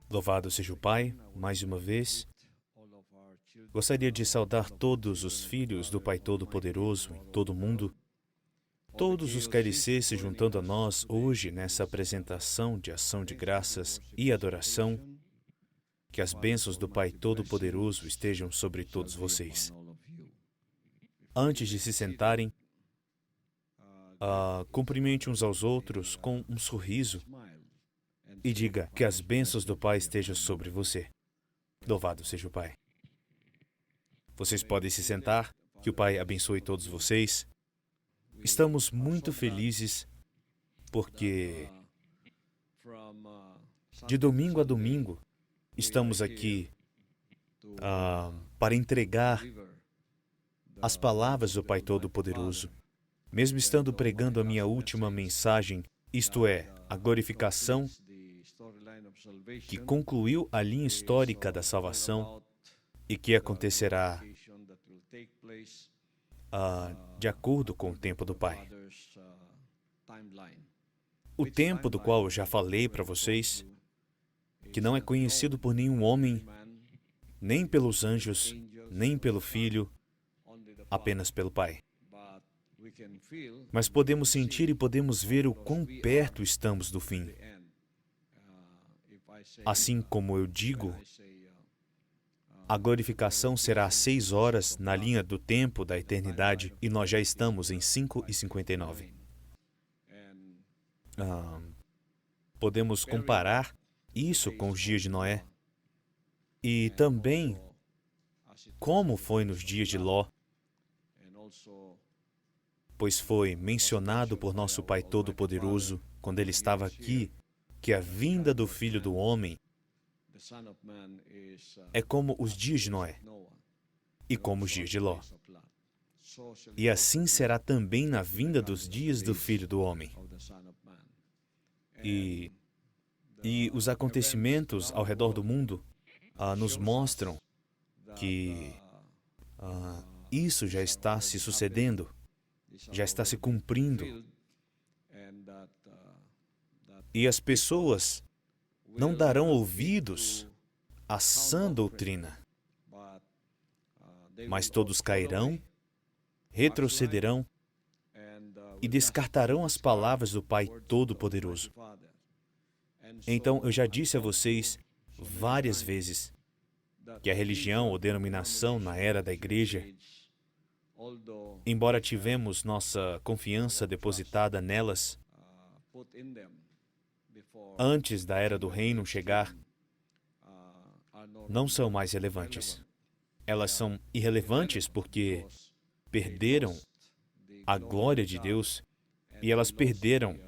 Louvado seja o Pai, mais uma vez. Gostaria de saudar todos os filhos do Pai Todo-Poderoso em todo o mundo, todos os KLC se juntando a nós hoje nessa apresentação de ação de graças e adoração. Que as bênçãos do Pai Todo-Poderoso estejam sobre todos vocês. Antes de se sentarem, cumprimente uns aos outros com um sorriso e diga que as bênçãos do Pai estejam sobre você. Louvado seja o Pai. Vocês podem se sentar, que o Pai abençoe todos vocês. Estamos muito felizes porque de domingo a domingo estamos aqui para entregar as palavras do Pai Todo-Poderoso. Mesmo estando pregando a minha última mensagem, isto é, a glorificação, que concluiu a linha histórica da salvação e que acontecerá de acordo com o tempo do Pai. O tempo do qual eu já falei para vocês, que não é conhecido por nenhum homem, nem pelos anjos, nem pelo Filho, apenas pelo Pai. Mas podemos sentir e podemos ver o quão perto estamos do fim. Assim como eu digo, a glorificação será às 6 horas na linha do tempo da eternidade e nós já estamos em 5:59. Podemos comparar isso com os dias de Noé e também como foi nos dias de Ló, pois foi mencionado por nosso Pai Todo-Poderoso, quando Ele estava aqui, que a vinda do Filho do Homem é como os dias de Noé e como os dias de Ló. E assim será também na vinda dos dias do Filho do Homem. E os acontecimentos ao redor do mundo nos mostram que isso já está se sucedendo, já está se cumprindo. E as pessoas não darão ouvidos à sã doutrina, mas todos cairão, retrocederão e descartarão as palavras do Pai Todo-Poderoso. Então, eu já disse a vocês várias vezes que a religião ou denominação na era da igreja, embora tivemos nossa confiança depositada nelas antes da era do reino chegar, não são mais relevantes. Elas são irrelevantes porque perderam a glória de Deus e elas perderam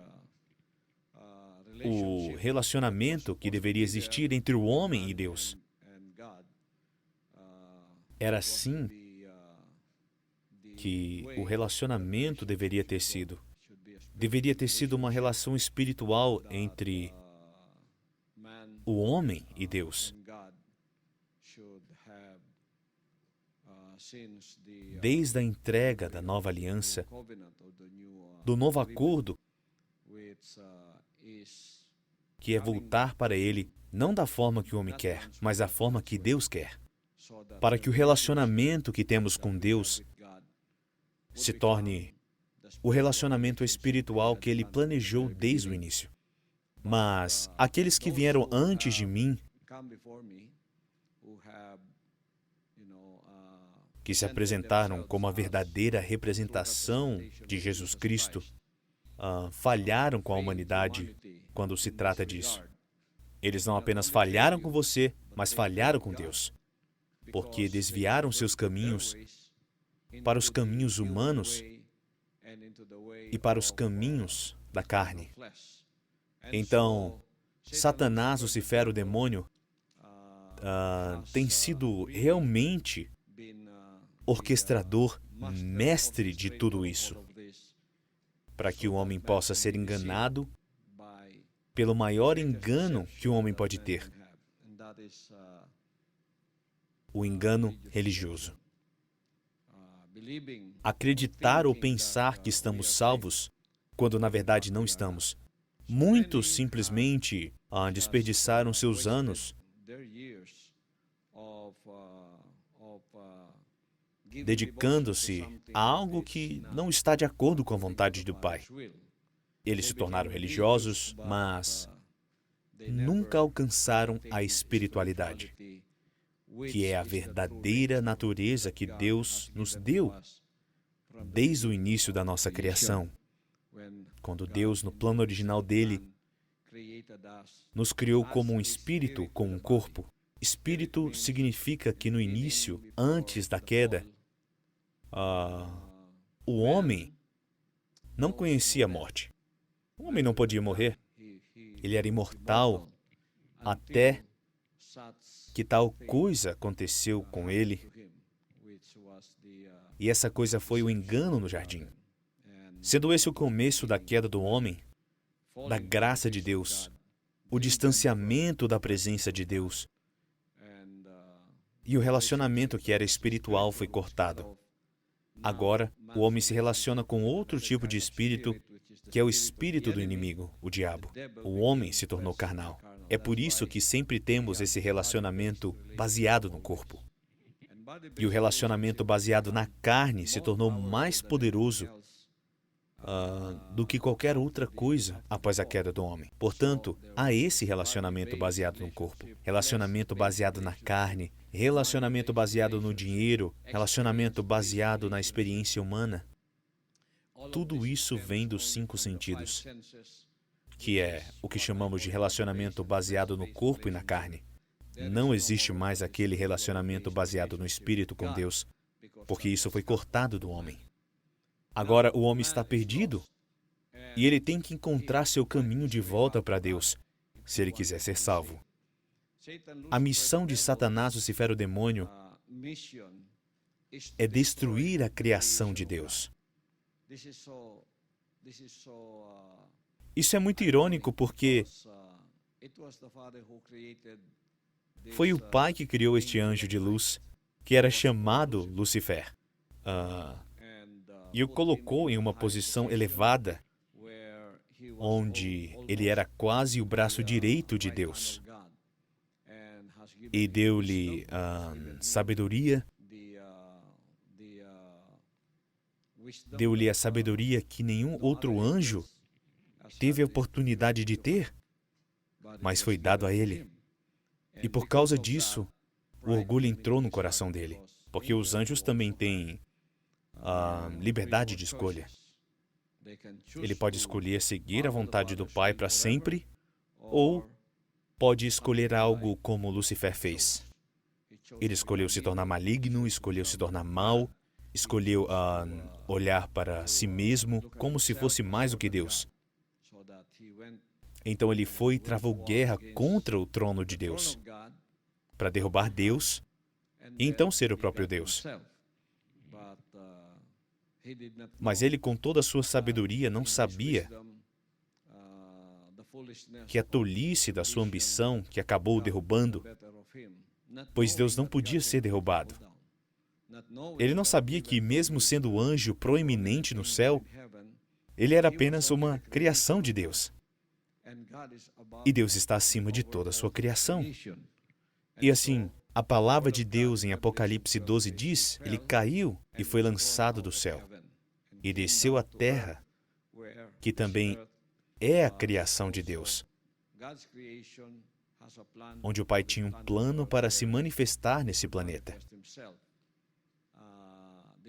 o relacionamento que deveria existir entre o homem e Deus. Era assim que o relacionamento deveria ter sido. Deveria ter sido uma relação espiritual entre o homem e Deus. Desde a entrega da nova aliança, do novo acordo, que é voltar para Ele, não da forma que o homem quer, mas da forma que Deus quer, para que o relacionamento que temos com Deus se torne o relacionamento espiritual que Ele planejou desde o início. Mas aqueles que vieram antes de mim, que se apresentaram como a verdadeira representação de Jesus Cristo, falharam com a humanidade quando se trata disso. Eles não apenas falharam com você, mas falharam com Deus, porque desviaram seus caminhos para os caminhos humanos e para os caminhos da carne. Então, Satanás, Lucifer, o demônio, tem sido realmente orquestrador, mestre de tudo isso, para que o homem possa ser enganado pelo maior engano que o homem pode ter, o engano religioso. Acreditar ou pensar que estamos salvos, quando na verdade não estamos. Muitos simplesmente desperdiçaram seus anos dedicando-se a algo que não está de acordo com a vontade do Pai. Eles se tornaram religiosos, mas nunca alcançaram a espiritualidade, que é a verdadeira natureza que Deus nos deu desde o início da nossa criação. Quando Deus, no plano original dele, nos criou como um espírito com um corpo. Espírito significa que no início, antes da queda, o homem não conhecia a morte. O homem não podia morrer. Ele era imortal até que tal coisa aconteceu com ele. E essa coisa foi o engano no jardim. Sendo esse o começo da queda do homem, da graça de Deus, o distanciamento da presença de Deus, e o relacionamento que era espiritual foi cortado. Agora, o homem se relaciona com outro tipo de espírito, que é o espírito do inimigo, o diabo. O homem se tornou carnal. É por isso que sempre temos esse relacionamento baseado no corpo. E o relacionamento baseado na carne se tornou mais poderoso do que qualquer outra coisa após a queda do homem. Portanto, há esse relacionamento baseado no corpo, relacionamento baseado na carne, relacionamento baseado no dinheiro, relacionamento baseado na experiência humana. Tudo isso vem dos 5 sentidos, que é o que chamamos de relacionamento baseado no corpo e na carne. Não existe mais aquele relacionamento baseado no espírito com Deus, porque isso foi cortado do homem. Agora o homem está perdido e ele tem que encontrar seu caminho de volta para Deus, se ele quiser ser salvo. A missão de Satanás, Lucifer, o demônio, é destruir a criação de Deus. Isso é muito irônico porque foi o Pai que criou este anjo de luz, que era chamado Lucifer, e o colocou em uma posição elevada, onde ele era quase o braço direito de Deus. E deu-lhe sabedoria, deu-lhe a sabedoria que nenhum outro anjo teve a oportunidade de ter, mas foi dado a ele. E por causa disso, o orgulho entrou no coração dele, porque os anjos também têm liberdade de escolha. Ele pode escolher seguir a vontade do Pai para sempre, ou pode escolher algo como Lucifer fez. Ele escolheu se tornar maligno, escolheu se tornar mau, escolheu olhar para si mesmo como se fosse mais do que Deus. Então ele foi e travou guerra contra o trono de Deus, para derrubar Deus e então ser o próprio Deus. Mas ele, com toda a sua sabedoria, não sabia que a tolice da sua ambição que acabou o derrubando, pois Deus não podia ser derrubado. Ele não sabia que, mesmo sendo anjo proeminente no céu, ele era apenas uma criação de Deus. E Deus está acima de toda a sua criação. E assim, a palavra de Deus em Apocalipse 12 diz, ele caiu e foi lançado do céu, e desceu à terra, que também é a criação de Deus, onde o Pai tinha um plano para se manifestar nesse planeta,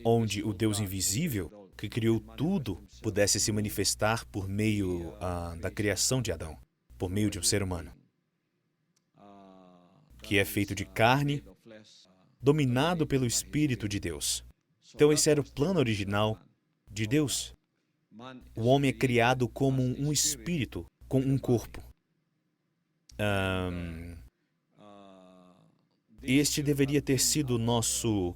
onde o Deus invisível, que criou tudo, pudesse se manifestar por meio da criação de Adão, por meio de um ser humano, que é feito de carne, dominado pelo Espírito de Deus. Então esse era o plano original de Deus. O homem é criado como um espírito, com um corpo. Este deveria ter sido o nosso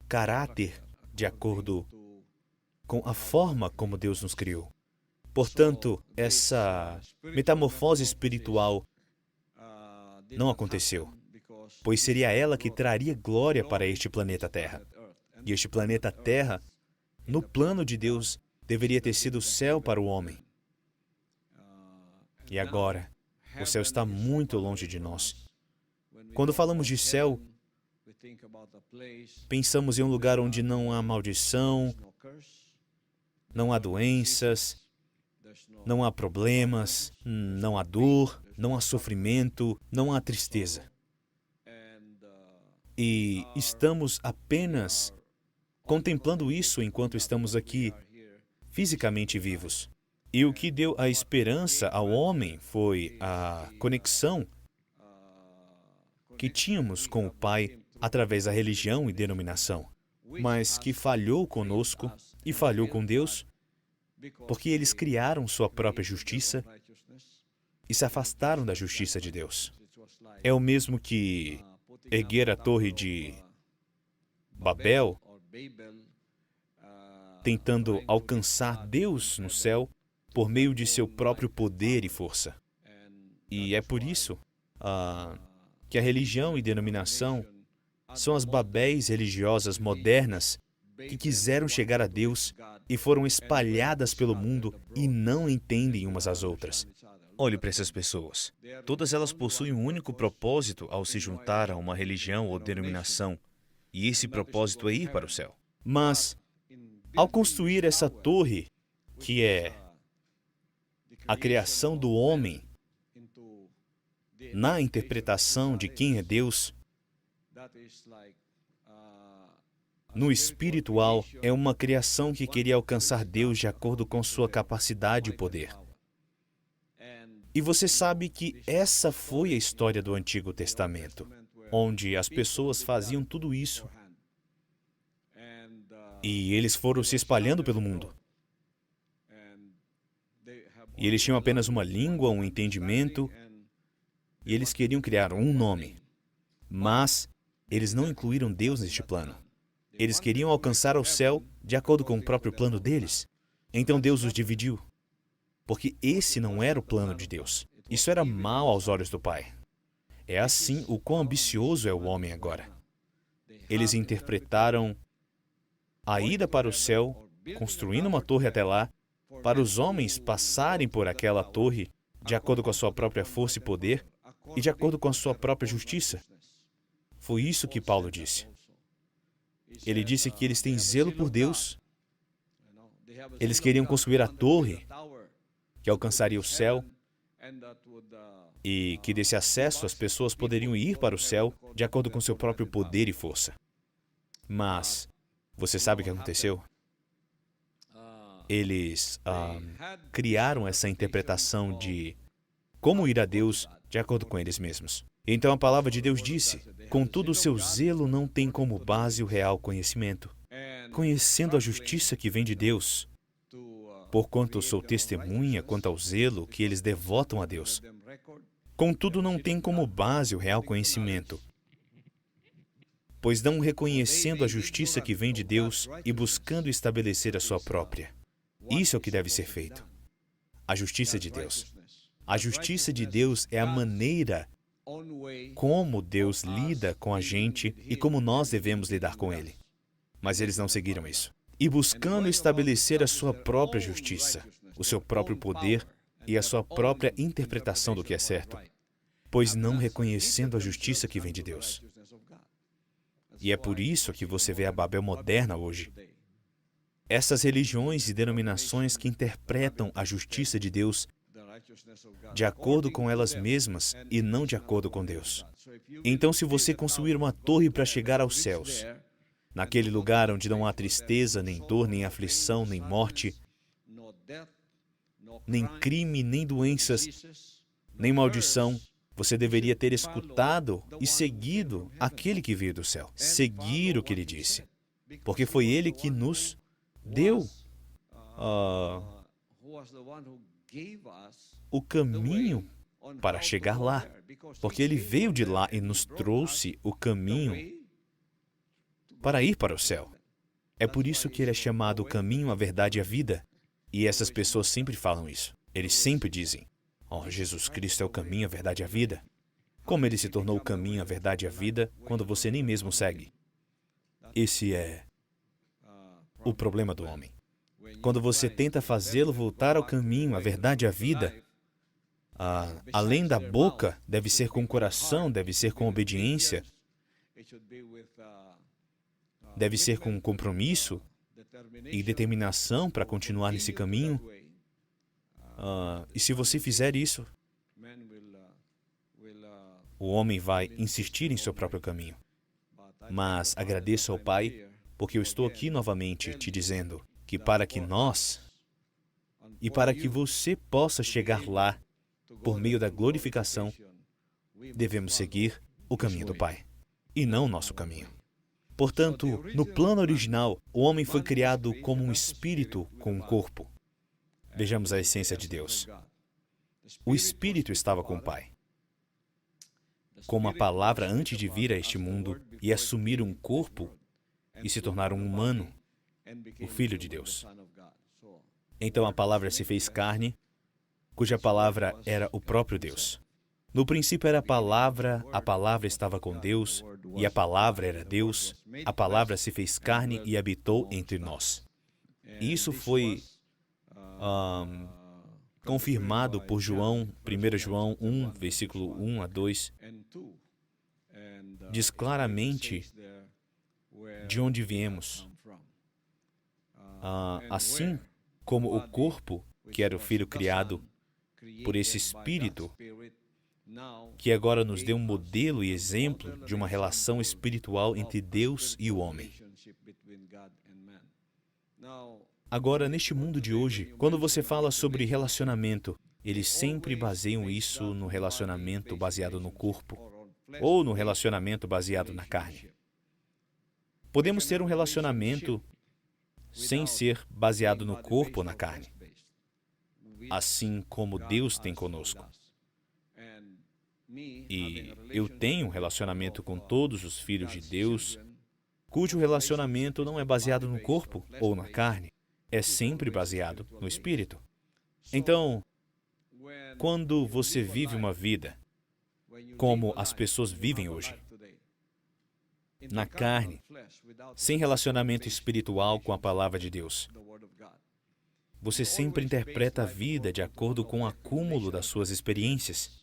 caráter, de acordo com a forma como Deus nos criou. Portanto, essa metamorfose espiritual não aconteceu, pois seria ela que traria glória para este planeta Terra. E este planeta Terra, no plano de Deus, deveria ter sido o céu para o homem. E agora, o céu está muito longe de nós. Quando falamos de céu, pensamos em um lugar onde não há maldição, não há doenças, não há problemas, não há dor, não há sofrimento, não há tristeza. E estamos apenas contemplando isso enquanto estamos aqui, fisicamente vivos. E o que deu a esperança ao homem foi a conexão que tínhamos com o Pai através da religião e denominação, mas que falhou conosco e falhou com Deus, porque eles criaram sua própria justiça e se afastaram da justiça de Deus. É o mesmo que erguer a torre de Babel, tentando alcançar Deus no céu por meio de seu próprio poder e força. E é por isso que a religião e denominação são as Babéis religiosas modernas que quiseram chegar a Deus e foram espalhadas pelo mundo e não entendem umas às outras. Olhe para essas pessoas. Todas elas possuem um único propósito ao se juntar a uma religião ou denominação, e esse propósito é ir para o céu. Mas, ao construir essa torre, que é a criação do homem, na interpretação de quem é Deus, no espiritual, é uma criação que queria alcançar Deus de acordo com sua capacidade e poder. E você sabe que essa foi a história do Antigo Testamento, onde as pessoas faziam tudo isso. E eles foram se espalhando pelo mundo. E eles tinham apenas uma língua, um entendimento, e eles queriam criar um nome. Mas eles não incluíram Deus neste plano. Eles queriam alcançar o céu de acordo com o próprio plano deles. Então Deus os dividiu. Porque esse não era o plano de Deus. Isso era mal aos olhos do Pai. É assim o quão ambicioso é o homem agora. Eles interpretaram a ida para o céu, construindo uma torre até lá, para os homens passarem por aquela torre de acordo com a sua própria força e poder e de acordo com a sua própria justiça. Foi isso que Paulo disse. Ele disse que eles têm zelo por Deus. Eles queriam construir a torre que alcançaria o céu e que desse acesso as pessoas poderiam ir para o céu de acordo com seu próprio poder e força. Mas, você sabe o que aconteceu? Eles criaram essa interpretação de como ir a Deus de acordo com eles mesmos. Então a palavra de Deus disse: contudo, o seu zelo não tem como base o real conhecimento. Conhecendo a justiça que vem de Deus, porquanto sou testemunha quanto ao zelo que eles devotam a Deus. Contudo, não tem como base o real conhecimento, pois não reconhecendo a justiça que vem de Deus e buscando estabelecer a sua própria. Isso é o que deve ser feito. A justiça de Deus. A justiça de Deus é a maneira como Deus lida com a gente e como nós devemos lidar com Ele. Mas eles não seguiram isso. E buscando estabelecer a sua própria justiça, o seu próprio poder e a sua própria interpretação do que é certo, pois não reconhecendo a justiça que vem de Deus. E é por isso que você vê a Babel moderna hoje. Essas religiões e denominações que interpretam a justiça de Deus de acordo com elas mesmas e não de acordo com Deus. Então, se você construir uma torre para chegar aos céus, naquele lugar onde não há tristeza, nem dor, nem aflição, nem morte, nem crime, nem doenças, nem maldição, você deveria ter escutado e seguido aquele que veio do céu. Seguir o que ele disse. Porque foi ele que nos deu o caminho para chegar lá. Porque ele veio de lá e nos trouxe o caminho para ir para o céu. É por isso que ele é chamado o caminho, a verdade e a vida. E essas pessoas sempre falam isso. Eles sempre dizem: oh, Jesus Cristo é o caminho, a verdade e a vida. Como ele se tornou o caminho, a verdade e a vida, quando você nem mesmo segue? Esse é o problema do homem. Quando você tenta fazê-lo voltar ao caminho, a verdade e a vida, Além da boca, deve ser com o coração, deve ser com obediência, deve ser com compromisso e determinação para continuar nesse caminho. E se você fizer isso, o homem vai insistir em seu próprio caminho. Mas agradeço ao Pai, porque eu estou aqui novamente te dizendo que para que nós e para que você possa chegar lá por meio da glorificação, devemos seguir o caminho do Pai e não o nosso caminho. Portanto, no plano original, o homem foi criado como um espírito com um corpo. Vejamos a essência de Deus. O espírito estava com o Pai. Como a palavra antes de vir a este mundo e assumir um corpo e se tornar um humano, o Filho de Deus. Então a palavra se fez carne, cuja palavra era o próprio Deus. No princípio era a palavra estava com Deus, e a palavra era Deus, a palavra se fez carne e habitou entre nós. E isso foi confirmado por João, 1 João 1, versículo 1 a 2, diz claramente de onde viemos. Assim como o corpo, que era o Filho criado por esse Espírito, que agora nos deu um modelo e exemplo de uma relação espiritual entre Deus e o homem. Agora, neste mundo de hoje, quando você fala sobre relacionamento, eles sempre baseiam isso no relacionamento baseado no corpo ou no relacionamento baseado na carne. Podemos ter um relacionamento sem ser baseado no corpo ou na carne, assim como Deus tem conosco. E eu tenho um relacionamento com todos os filhos de Deus, cujo relacionamento não é baseado no corpo ou na carne, é sempre baseado no Espírito. Então, quando você vive uma vida como as pessoas vivem hoje, na carne, sem relacionamento espiritual com a palavra de Deus, você sempre interpreta a vida de acordo com o acúmulo das suas experiências.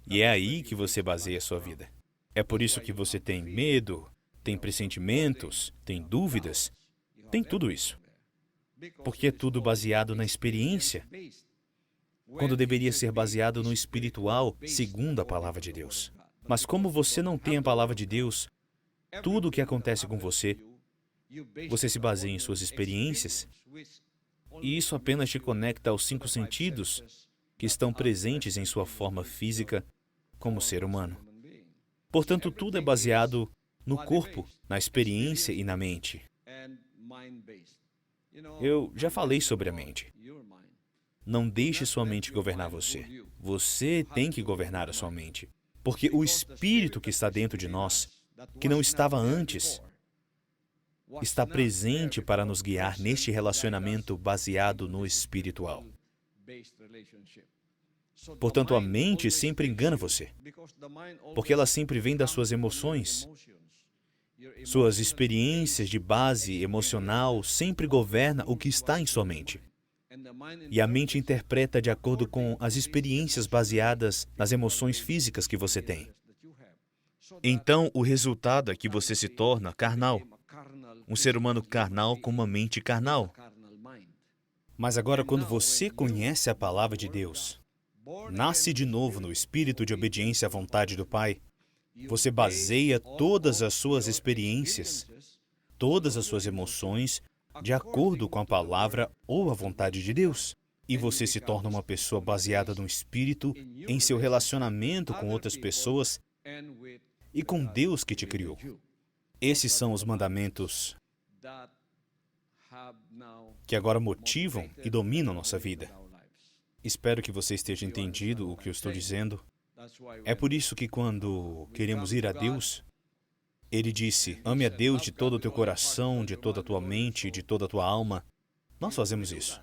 E é aí que você baseia a sua vida. É por isso que você tem medo, tem pressentimentos, tem dúvidas, tem tudo isso. Porque é tudo baseado na experiência, quando deveria ser baseado no espiritual, segundo a palavra de Deus. Mas como você não tem a palavra de Deus, tudo o que acontece com você, você se baseia em suas experiências, e isso apenas te conecta aos 5 sentidos que estão presentes em sua forma física como ser humano. Portanto, tudo é baseado no corpo, na experiência e na mente. Eu já falei sobre a mente. Não deixe sua mente governar você. Você tem que governar a sua mente. Porque o Espírito que está dentro de nós, que não estava antes, está presente para nos guiar neste relacionamento baseado no espiritual. Portanto, a mente sempre engana você, porque ela sempre vem das suas emoções. Suas experiências de base emocional sempre governam o que está em sua mente. E a mente interpreta de acordo com as experiências baseadas nas emoções físicas que você tem. Então, o resultado é que você se torna carnal. Um ser humano carnal com uma mente carnal. Mas agora, quando você conhece a palavra de Deus, nasce de novo no espírito de obediência à vontade do Pai, você baseia todas as suas experiências, todas as suas emoções, de acordo com a palavra ou a vontade de Deus. E você se torna uma pessoa baseada no Espírito, em seu relacionamento com outras pessoas e com Deus que te criou. Esses são os mandamentos que agora motivam e dominam nossa vida. Espero que você esteja entendido o que eu estou dizendo. É por isso que quando queremos ir a Deus, Ele disse, ame a Deus de todo o teu coração, de toda a tua mente, de toda a tua alma. Nós fazemos isso.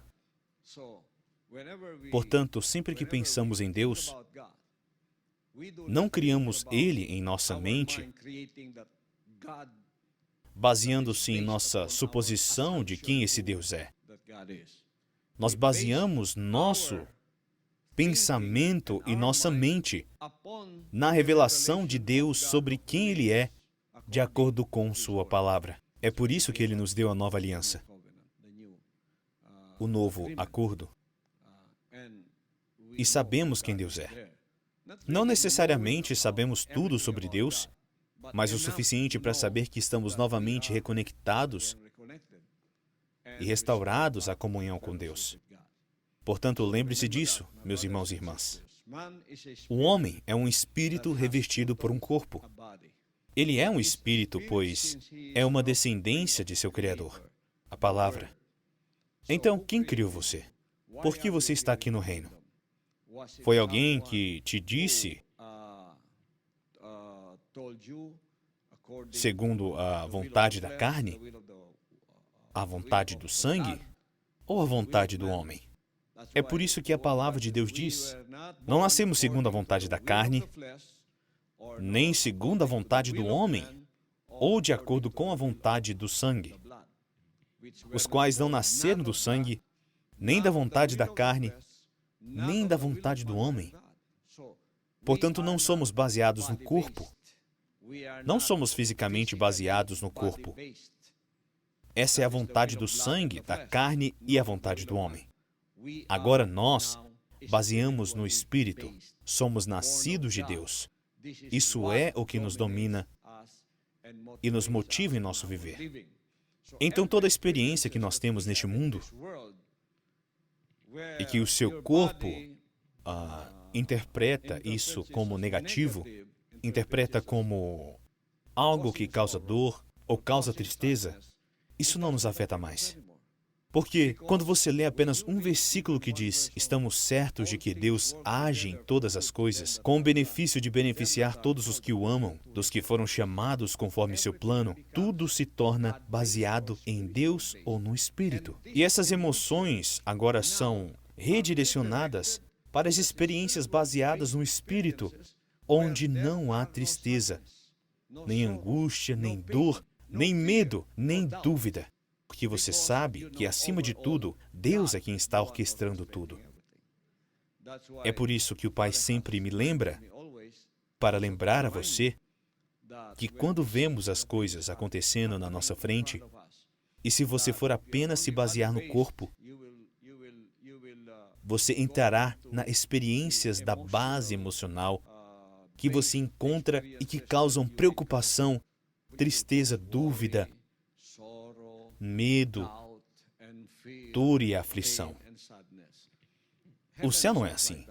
Portanto, sempre que pensamos em Deus, não criamos Ele em nossa mente, baseando-se em nossa suposição de quem esse Deus é. Nós baseamos pensamento e nossa mente na revelação de Deus sobre quem Ele é, de acordo com Sua palavra. É por isso que Ele nos deu a nova aliança, o novo acordo. E sabemos quem Deus é. Não necessariamente sabemos tudo sobre Deus, mas o suficiente para saber que estamos novamente reconectados e restaurados à comunhão com Deus. Portanto, lembre-se disso, meus irmãos e irmãs. O homem é um espírito revestido por um corpo. Ele é um espírito, pois é uma descendência de seu Criador, a palavra. Então, quem criou você? Por que você está aqui no reino? Foi alguém que te disse, segundo a vontade da carne, a vontade do sangue, ou a vontade do homem? É por isso que a palavra de Deus diz: não nascemos segundo a vontade da carne, nem segundo a vontade do homem, ou de acordo com a vontade do sangue, os quais não nasceram do sangue, nem da vontade da carne, nem da vontade do homem. Portanto, não somos baseados no corpo. Não somos fisicamente baseados no corpo. Essa é a vontade do sangue, da carne e a vontade do homem. Agora nós baseamos no Espírito. Somos nascidos de Deus. Isso é o que nos domina e nos motiva em nosso viver. Então, toda a experiência que nós temos neste mundo e que o seu corpo interpreta isso como negativo, interpreta como algo que causa dor ou causa tristeza, isso não nos afeta mais. Porque quando você lê apenas um versículo que diz: estamos certos de que Deus age em todas as coisas, com o benefício de beneficiar todos os que o amam, dos que foram chamados conforme seu plano, tudo se torna baseado em Deus ou no Espírito. E essas emoções agora são redirecionadas para as experiências baseadas no Espírito, onde não há tristeza, nem angústia, nem dor, nem medo, nem dúvida. Porque você sabe que, acima de tudo, Deus é quem está orquestrando tudo. É por isso que o Pai sempre me lembra, para lembrar a você, que quando vemos as coisas acontecendo na nossa frente, e se você for apenas se basear no corpo, você entrará nas experiências da base emocional que você encontra e que causam preocupação, tristeza, dúvida, medo, dor e aflição. O céu não é assim.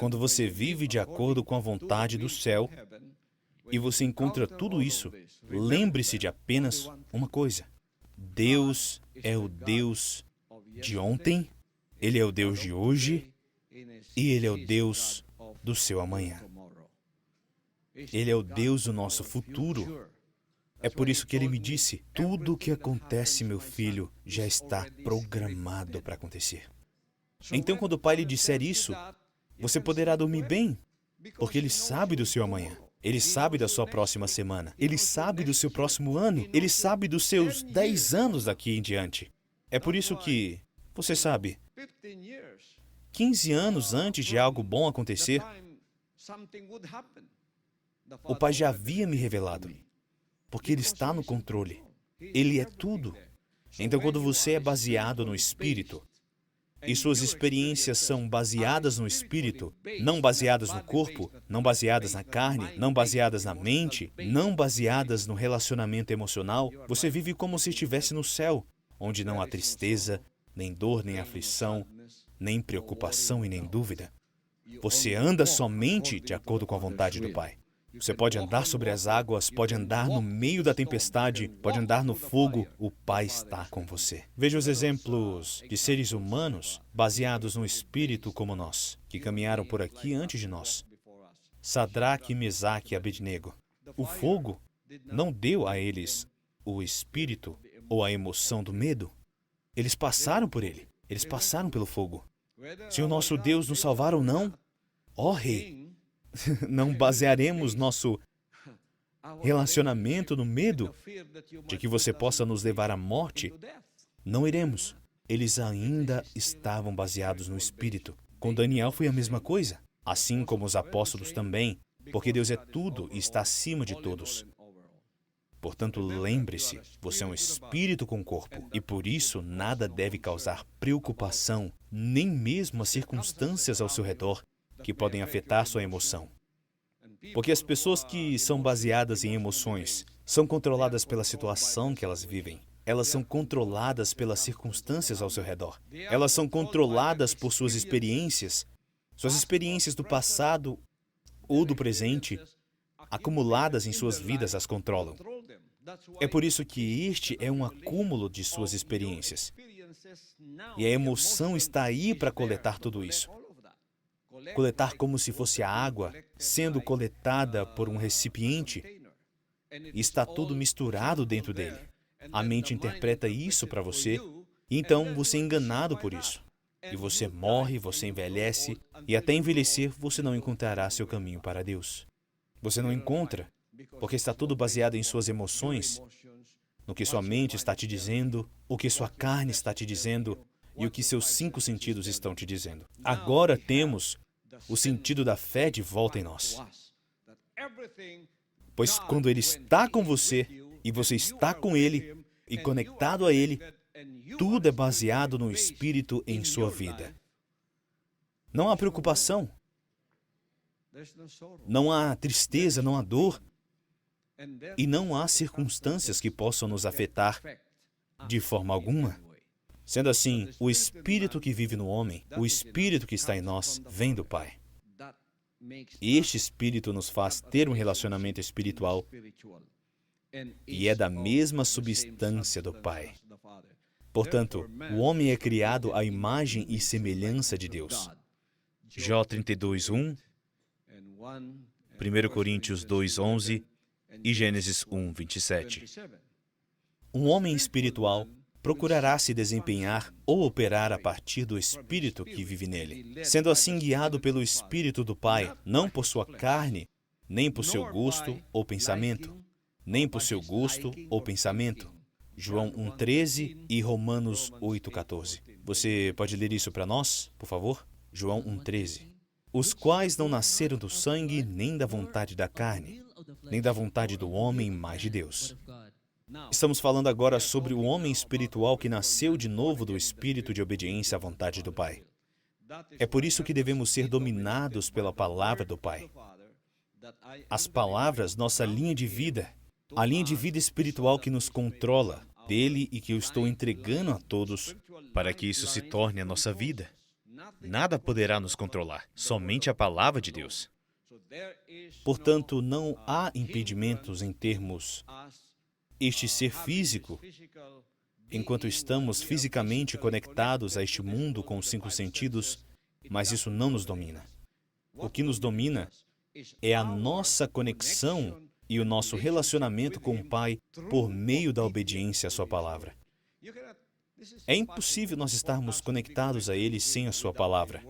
Quando você vive de acordo com a vontade do céu e você encontra tudo isso, lembre-se de apenas uma coisa: Deus é o Deus de ontem, Ele é o Deus de hoje e Ele é o Deus do seu amanhã. Ele é o Deus do nosso futuro. É por isso que Ele me disse: tudo o que acontece, meu filho, já está programado para acontecer. Então, quando o Pai lhe disser isso, você poderá dormir bem, porque Ele sabe do seu amanhã. Ele sabe da sua próxima semana. Ele sabe do seu próximo ano. Ele sabe dos seus 10 anos daqui em diante. É por isso que, você sabe, 15 anos antes de algo bom acontecer, o Pai já havia me revelado. Porque Ele está no controle. Ele é tudo. Então, quando você é baseado no Espírito, e suas experiências são baseadas no Espírito, não baseadas no corpo, não baseadas na carne, não baseadas na mente, não baseadas no relacionamento emocional, você vive como se estivesse no céu, onde não há tristeza, nem dor, nem aflição, nem preocupação e nem dúvida. Você anda somente de acordo com a vontade do Pai. Você pode andar sobre as águas, pode andar no meio da tempestade, pode andar no fogo, o Pai está com você. Veja os exemplos de seres humanos baseados no Espírito como nós, que caminharam por aqui antes de nós. Sadraque, Mesaque e Abednego. O fogo não deu a eles o espírito ou a emoção do medo. Eles passaram por ele, eles passaram pelo fogo. Se o nosso Deus nos salvar ou não, ó Rei, não basearemos nosso relacionamento no medo de que você possa nos levar à morte. Não iremos. Eles ainda estavam baseados no Espírito. Com Daniel foi a mesma coisa, assim como os apóstolos também, porque Deus é tudo e está acima de todos. Portanto, lembre-se, você é um espírito com corpo, e por isso nada deve causar preocupação, nem mesmo as circunstâncias ao seu redor que podem afetar sua emoção. Porque as pessoas que são baseadas em emoções são controladas pela situação que elas vivem. Elas são controladas pelas circunstâncias ao seu redor. Elas são controladas por suas experiências do passado ou do presente, acumuladas em suas vidas, as controlam. É por isso que este é um acúmulo de suas experiências. E a emoção está aí para coletar tudo isso. Coletar como se fosse a água sendo coletada por um recipiente, e está tudo misturado dentro dele. A mente interpreta isso para você, e então você é enganado por isso. E você morre, você envelhece, e até envelhecer você não encontrará seu caminho para Deus. Você não encontra, porque está tudo baseado em suas emoções, no que sua mente está te dizendo, o que sua carne está te dizendo e o que seus 5 sentidos estão te dizendo. Agora temos o sentido da fé de volta em nós. Pois quando Ele está com você e você está com Ele e conectado a Ele, tudo é baseado no Espírito em sua vida. Não há preocupação, não há tristeza, não há dor, e não há circunstâncias que possam nos afetar de forma alguma. Sendo assim, o Espírito que vive no homem, o Espírito que está em nós, vem do Pai. E este Espírito nos faz ter um relacionamento espiritual e é da mesma substância do Pai. Portanto, o homem é criado à imagem e semelhança de Deus. Jó 32:1, 1 Coríntios 2:11 e Gênesis 1:27. Um homem espiritual procurará se desempenhar ou operar a partir do Espírito que vive nele, sendo assim guiado pelo Espírito do Pai, não por sua carne, nem por seu gosto ou pensamento, nem por seu gosto ou pensamento. João 1:13 e Romanos 8:14. Você pode ler isso para nós, por favor? João 1:13. Os quais não nasceram do sangue, nem da vontade da carne, nem da vontade do homem, mas de Deus. Estamos falando agora sobre o homem espiritual que nasceu de novo do espírito de obediência à vontade do Pai. É por isso que devemos ser dominados pela palavra do Pai. As palavras, nossa linha de vida, a linha de vida espiritual que nos controla, dele e que eu estou entregando a todos para que isso se torne a nossa vida. Nada poderá nos controlar, somente a palavra de Deus. Portanto, não há impedimentos em termos este ser físico, enquanto estamos fisicamente conectados a este mundo com os 5 sentidos, mas isso não nos domina. O que nos domina é a nossa conexão e o nosso relacionamento com o Pai por meio da obediência à sua palavra. É impossível nós estarmos conectados a Ele sem a sua palavra,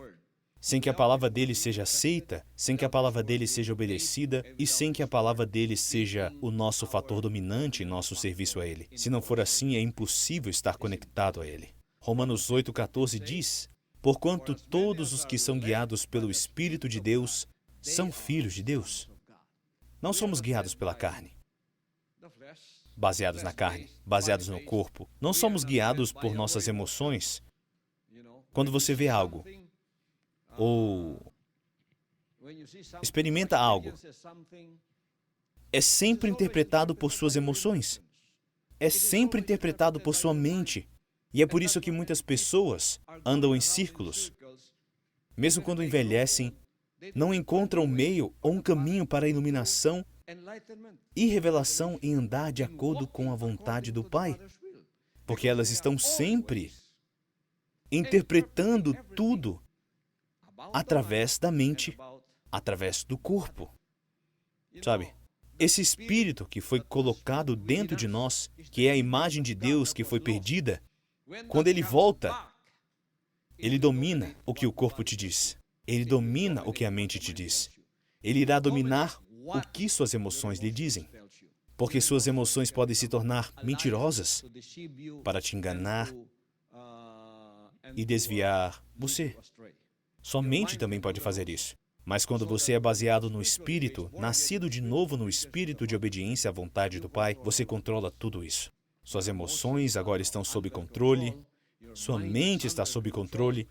sem que a palavra dele seja aceita, sem que a palavra dele seja obedecida e sem que a palavra dele seja o nosso fator dominante em nosso serviço a Ele. Se não for assim, é impossível estar conectado a Ele. Romanos 8:14 diz: porquanto todos os que são guiados pelo Espírito de Deus são filhos de Deus. Não somos guiados pela carne, baseados na carne, baseados no corpo. Não somos guiados por nossas emoções. Quando você vê algo, ou experimenta algo, é sempre interpretado por suas emoções. É sempre interpretado por sua mente. E é por isso que muitas pessoas andam em círculos. Mesmo quando envelhecem, não encontram um meio ou um caminho para a iluminação e revelação em andar de acordo com a vontade do Pai. Porque elas estão sempre interpretando tudo através da mente, através do corpo. Sabe? Esse espírito que foi colocado dentro de nós, que é a imagem de Deus que foi perdida, quando ele volta, ele domina o que o corpo te diz. Ele domina o que a mente te diz. Ele irá dominar o que suas emoções lhe dizem. Porque suas emoções podem se tornar mentirosas para te enganar e desviar você. Sua mente também pode fazer isso. Mas quando você é baseado no Espírito, nascido de novo no Espírito de obediência à vontade do Pai, você controla tudo isso. Suas emoções agora estão sob controle, sua mente está sob controle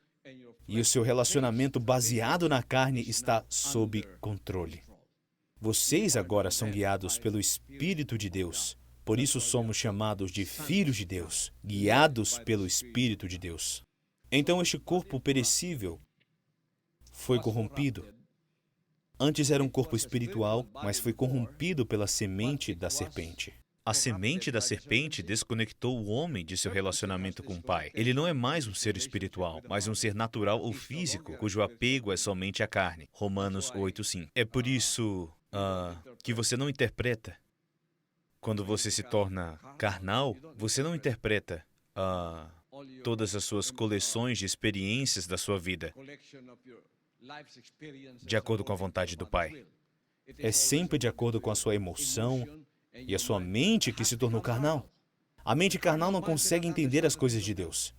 e o seu relacionamento baseado na carne está sob controle. Vocês agora são guiados pelo Espírito de Deus. Por isso somos chamados de filhos de Deus, guiados pelo Espírito de Deus. Então este corpo perecível foi corrompido. Antes era um corpo espiritual, mas foi corrompido pela semente da serpente. A semente da serpente desconectou o homem de seu relacionamento com o Pai. Ele não é mais um ser espiritual, mas um ser natural ou físico, cujo apego é somente à carne. Romanos 8:5. É por isso que você não interpreta. Quando você se torna carnal, você não interpreta todas as suas coleções de experiências da sua vida de acordo com a vontade do Pai. É sempre de acordo com a sua emoção e a sua mente que se tornou carnal. A mente carnal não consegue entender as coisas de Deus.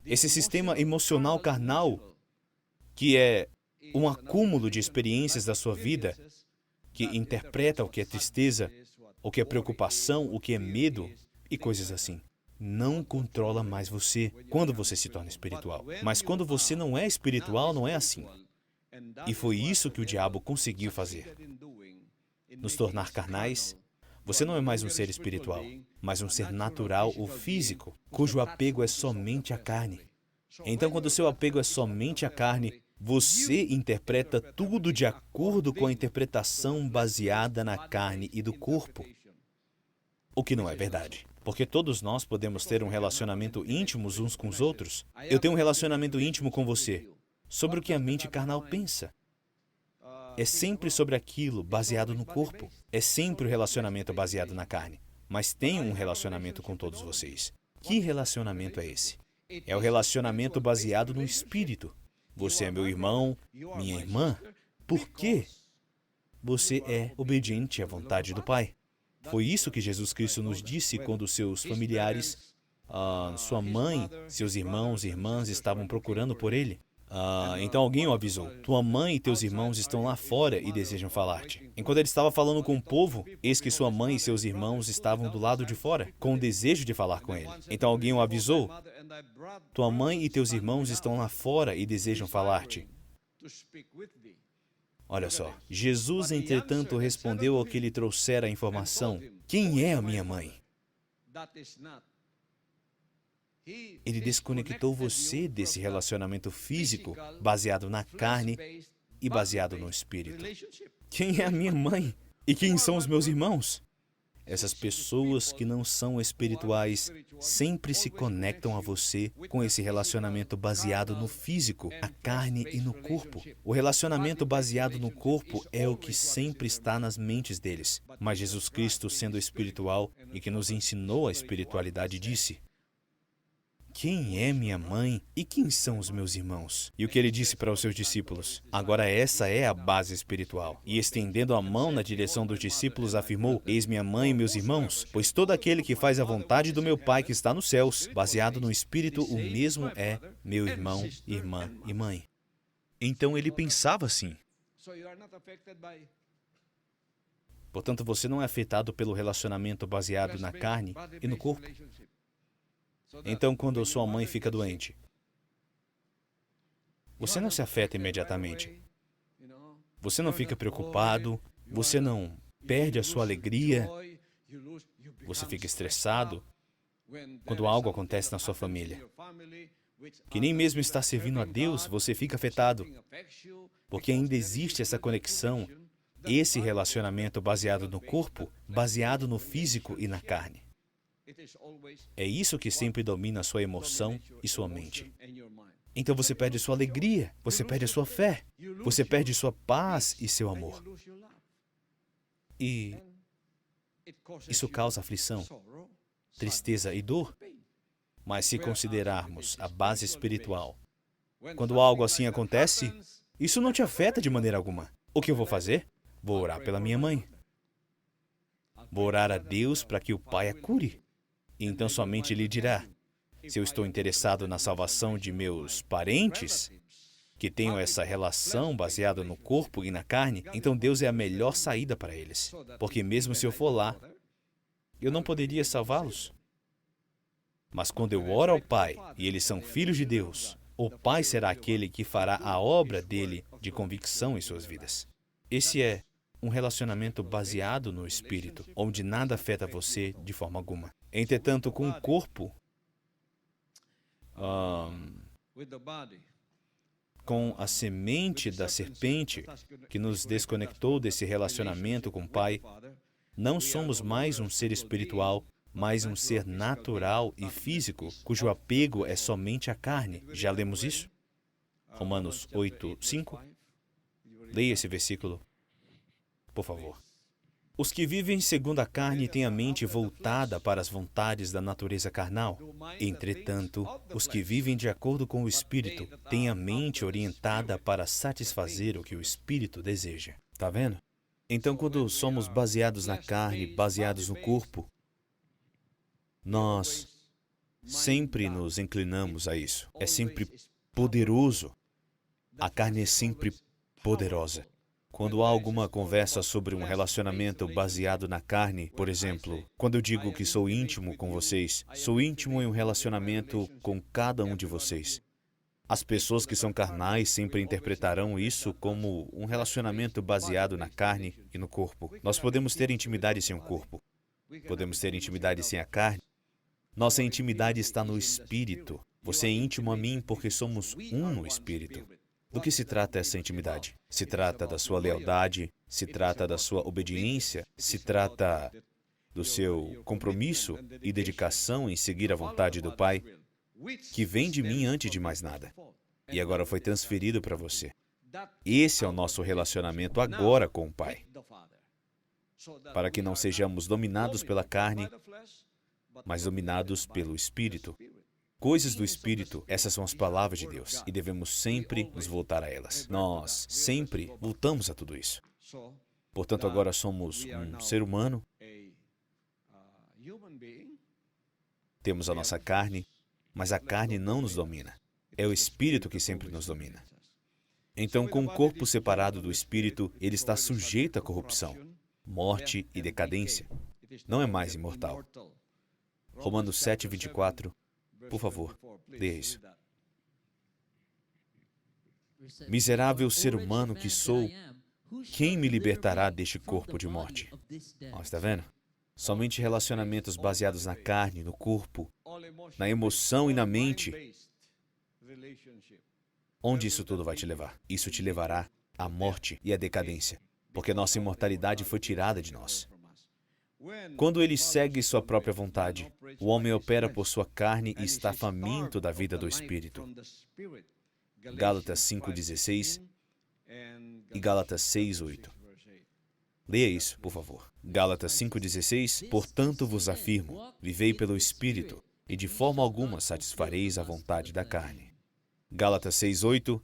Esse sistema emocional carnal, que é um acúmulo de experiências da sua vida, que interpreta o que é tristeza, o que é preocupação, o que é medo e coisas assim, não controla mais você quando você se torna espiritual. Mas quando você não é espiritual, não é assim. E foi isso que o diabo conseguiu fazer. Nos tornar carnais. Você não é mais um ser espiritual, mas um ser natural ou físico, cujo apego é somente à carne. Então, quando o seu apego é somente à carne, você interpreta tudo de acordo com a interpretação baseada na carne e do corpo. O que não é verdade. Porque todos nós podemos ter um relacionamento íntimo uns com os outros. Eu tenho um relacionamento íntimo com você. Sobre o que a mente carnal pensa. É sempre sobre aquilo baseado no corpo. É sempre o relacionamento baseado na carne. Mas tenho um relacionamento com todos vocês. Que relacionamento é esse? É o relacionamento baseado no Espírito. Você é meu irmão, minha irmã. Por quê? Você é obediente à vontade do Pai. Foi isso que Jesus Cristo nos disse quando seus familiares, sua mãe, seus irmãos e irmãs estavam procurando por ele. Então alguém o avisou. Tua mãe e teus irmãos estão lá fora e desejam falar-te. Enquanto ele estava falando com o povo, eis que sua mãe e seus irmãos estavam do lado de fora, com o desejo de falar com ele. Então alguém o avisou. Tua mãe e teus irmãos estão lá fora e desejam falar-te. Olha só, Jesus, entretanto, respondeu ao que lhe trouxera a informação. Quem é a minha mãe? Ele desconectou você desse relacionamento físico, baseado na carne e baseado no Espírito. Quem é a minha mãe? E quem são os meus irmãos? Essas pessoas que não são espirituais sempre se conectam a você com esse relacionamento baseado no físico, a carne e no corpo. O relacionamento baseado no corpo é o que sempre está nas mentes deles. Mas Jesus Cristo, sendo espiritual e que nos ensinou a espiritualidade, disse: quem é minha mãe e quem são os meus irmãos? E o que ele disse para os seus discípulos? Agora essa é a base espiritual. E estendendo a mão na direção dos discípulos, afirmou: eis minha mãe e meus irmãos, pois todo aquele que faz a vontade do meu Pai que está nos céus, baseado no Espírito, o mesmo é meu irmão, irmã e mãe. Então ele pensava assim. Portanto, você não é afetado pelo relacionamento baseado na carne e no corpo. Então, quando sua mãe fica doente, você não se afeta imediatamente. Você não fica preocupado, você não perde a sua alegria, você fica estressado quando algo acontece na sua família. Que nem mesmo está servindo a Deus, você fica afetado, porque ainda existe essa conexão, esse relacionamento baseado no corpo, baseado no físico e na carne. É isso que sempre domina a sua emoção e sua mente. Então você perde sua alegria, você perde a sua fé, você perde sua paz e seu amor. E isso causa aflição, tristeza e dor. Mas se considerarmos a base espiritual, quando algo assim acontece, isso não te afeta de maneira alguma. O que eu vou fazer? Vou orar pela minha mãe. Vou orar a Deus para que o Pai a cure. E então somente Ele dirá: se eu estou interessado na salvação de meus parentes, que tenham essa relação baseada no corpo e na carne, então Deus é a melhor saída para eles. Porque mesmo se eu for lá, eu não poderia salvá-los. Mas quando eu oro ao Pai e eles são filhos de Deus, o Pai será aquele que fará a obra dele de convicção em suas vidas. Esse é um relacionamento baseado no Espírito, onde nada afeta você de forma alguma. Entretanto, com o corpo, com a semente da serpente que nos desconectou desse relacionamento com o Pai, não somos mais um ser espiritual, mas um ser natural e físico, cujo apego é somente a carne. Já lemos isso? Romanos 8:5. Leia esse versículo, por favor. Os que vivem segundo a carne têm a mente voltada para as vontades da natureza carnal. Entretanto, os que vivem de acordo com o Espírito têm a mente orientada para satisfazer o que o Espírito deseja. Tá vendo? Então, quando somos baseados na carne, baseados no corpo, nós sempre nos inclinamos a isso. É sempre poderoso. A carne é sempre poderosa. Quando há alguma conversa sobre um relacionamento baseado na carne, por exemplo, quando eu digo que sou íntimo com vocês, sou íntimo em um relacionamento com cada um de vocês. As pessoas que são carnais sempre interpretarão isso como um relacionamento baseado na carne e no corpo. Nós podemos ter intimidade sem o corpo. Podemos ter intimidade sem a carne. Nossa intimidade está no Espírito. Você é íntimo a mim porque somos um no Espírito. Do que se trata essa intimidade? Se trata da sua lealdade, se trata da sua obediência, se trata do seu compromisso e dedicação em seguir a vontade do Pai, que vem de mim antes de mais nada, e agora foi transferido para você. Esse é o nosso relacionamento agora com o Pai, para que não sejamos dominados pela carne, mas dominados pelo Espírito. Coisas do Espírito, essas são as palavras de Deus, e devemos sempre nos voltar a elas. Nós sempre voltamos a tudo isso. Portanto, agora somos um ser humano, temos a nossa carne, mas a carne não nos domina. É o Espírito que sempre nos domina. Então, com o corpo separado do Espírito, ele está sujeito à corrupção, morte e decadência. Não é mais imortal. Romanos 7:24. Por favor, leia isso. Miserável ser humano que sou, quem me libertará deste corpo de morte? Está vendo? Somente relacionamentos baseados na carne, no corpo, na emoção e na mente. Onde isso tudo vai te levar? Isso te levará à morte e à decadência, porque nossa imortalidade foi tirada de nós. Quando ele segue sua própria vontade, o homem opera por sua carne e está faminto da vida do Espírito. Gálatas 5:16 e Gálatas 6:8. Leia isso, por favor. Gálatas 5:16. Portanto vos afirmo, vivei pelo Espírito, e de forma alguma satisfareis a vontade da carne. Gálatas 6:8.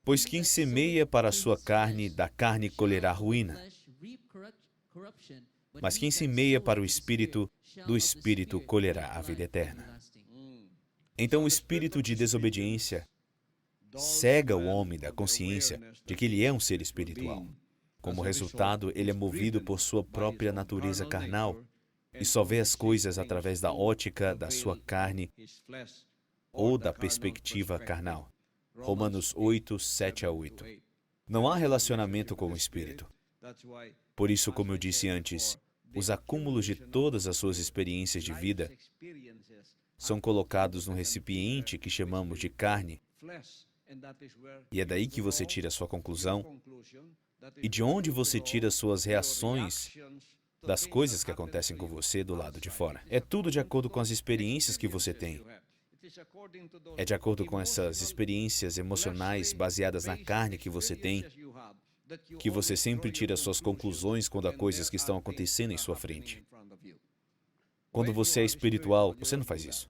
Pois quem semeia para a sua carne, da carne colherá ruína. Mas quem semeia para o Espírito, do Espírito colherá a vida eterna. Então o espírito de desobediência cega o homem da consciência de que ele é um ser espiritual. Como resultado, ele é movido por sua própria natureza carnal e só vê as coisas através da ótica da sua carne ou da perspectiva carnal. Romanos 8:7-8. Não há relacionamento com o Espírito. Por isso, como eu disse antes, os acúmulos de todas as suas experiências de vida são colocados num recipiente que chamamos de carne, e é daí que você tira a sua conclusão, e de onde você tira suas reações das coisas que acontecem com você do lado de fora. É tudo de acordo com as experiências que você tem. É de acordo com essas experiências emocionais baseadas na carne que você tem, que você sempre tira suas conclusões quando há coisas que estão acontecendo em sua frente. Quando você é espiritual, você não faz isso.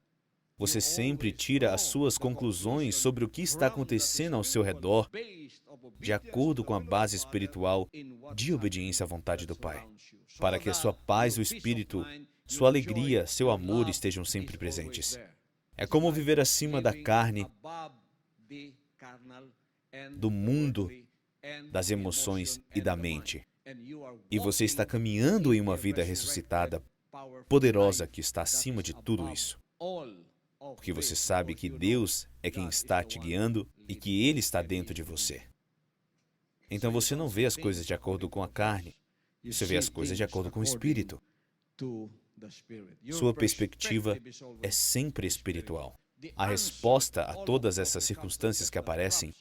Você sempre tira as suas conclusões sobre o que está acontecendo ao seu redor, de acordo com a base espiritual de obediência à vontade do Pai, para que a sua paz do Espírito, sua alegria, seu amor estejam sempre presentes. É como viver acima da carne do mundo das emoções e da mente. E você está caminhando em uma vida ressuscitada, poderosa, que está acima de tudo isso. Porque você sabe que Deus é quem está te guiando e que Ele está dentro de você. Então você não vê as coisas de acordo com a carne, você vê as coisas de acordo com o Espírito. Sua perspectiva é sempre espiritual. A resposta a todas essas circunstâncias que aparecem,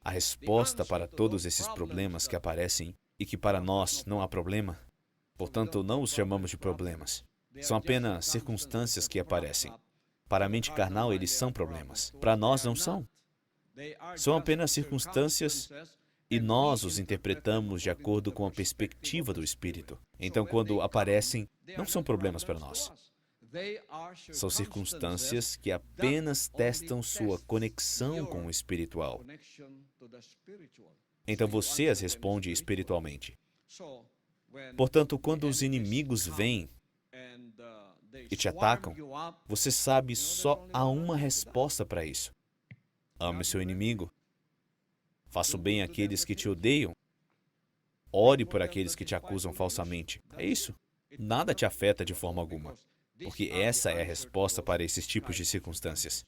a resposta para todos esses problemas que aparecem e que para nós não há problema, portanto não os chamamos de problemas. São apenas circunstâncias que aparecem. Para a mente carnal, eles são problemas. Para nós, não são. São apenas circunstâncias e nós os interpretamos de acordo com a perspectiva do Espírito. Então, quando aparecem, não são problemas para nós. São circunstâncias que apenas testam sua conexão com o espiritual. Então, você as responde espiritualmente. Portanto, quando os inimigos vêm e te atacam, você sabe só há uma resposta para isso. Ame seu inimigo. Faça o bem àqueles que te odeiam. Ore por aqueles que te acusam falsamente. É isso. Nada te afeta de forma alguma, porque essa é a resposta para esses tipos de circunstâncias.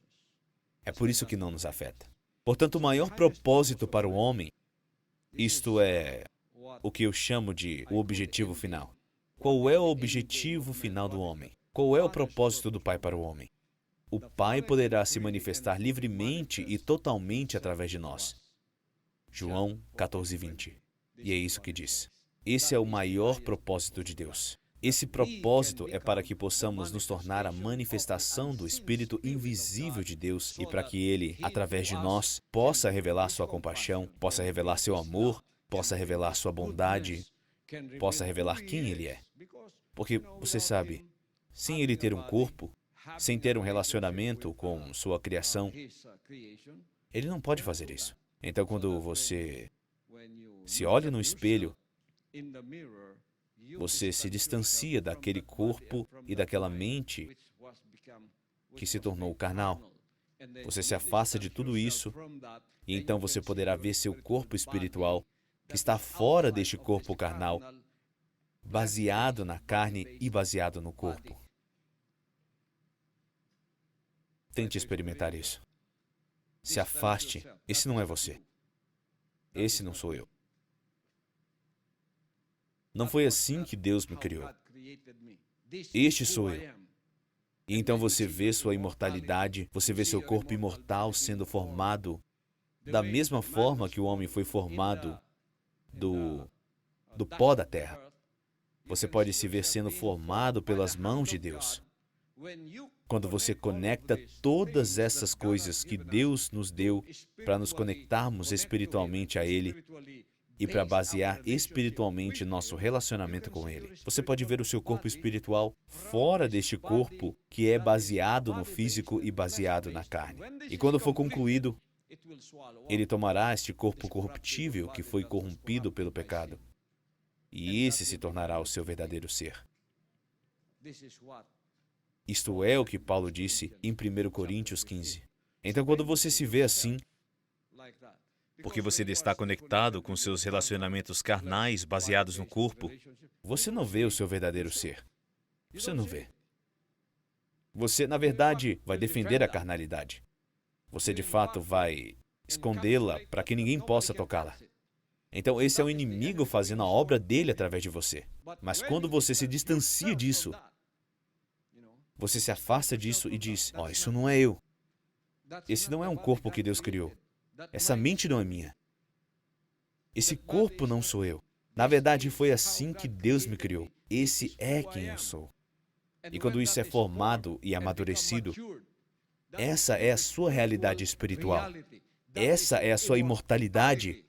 É por isso que não nos afeta. Portanto, o maior propósito para o homem, isto é o que eu chamo de o objetivo final. Qual é o objetivo final do homem? Qual é o propósito do Pai para o homem? O Pai poderá se manifestar livremente e totalmente através de nós. João 14:20. E é isso que diz. Esse é o maior propósito de Deus. Esse propósito é para que possamos nos tornar a manifestação do Espírito invisível de Deus e para que Ele, através de nós, possa revelar sua compaixão, possa revelar seu amor, possa revelar sua bondade, possa revelar quem Ele é. Porque, você sabe, sem Ele ter um corpo, sem ter um relacionamento com sua criação, Ele não pode fazer isso. Então, quando você se olha no espelho, você se distancia daquele corpo e daquela mente que se tornou carnal. Você se afasta de tudo isso e então você poderá ver seu corpo espiritual que está fora deste corpo carnal, baseado na carne e baseado no corpo. Tente experimentar isso. Se afaste. Esse não é você. Esse não sou eu. Não foi assim que Deus me criou. Este sou eu. E então você vê sua imortalidade, você vê seu corpo imortal sendo formado da mesma forma que o homem foi formado do pó da terra. Você pode se ver sendo formado pelas mãos de Deus. Quando você conecta todas essas coisas que Deus nos deu para nos conectarmos espiritualmente a Ele e para basear espiritualmente nosso relacionamento com Ele, você pode ver o seu corpo espiritual fora deste corpo que é baseado no físico e baseado na carne. E quando for concluído, Ele tomará este corpo corruptível que foi corrompido pelo pecado e esse se tornará o seu verdadeiro ser. Isto é o que Paulo disse em 1 Coríntios 15. Então, quando você se vê assim, porque você está conectado com seus relacionamentos carnais baseados no corpo, você não vê o seu verdadeiro ser. Você não vê. Você, na verdade, vai defender a carnalidade. Você, de fato, vai escondê-la para que ninguém possa tocá-la. Então, esse é o inimigo fazendo a obra dele através de você. Mas quando você se distancia disso, você se afasta disso e diz, isso não é eu. Esse não é um corpo que Deus criou. Essa mente não é minha. Esse corpo não sou eu. Na verdade, foi assim que Deus me criou. Esse é quem eu sou. E quando isso é formado e amadurecido, essa é a sua realidade espiritual. Essa é a sua imortalidade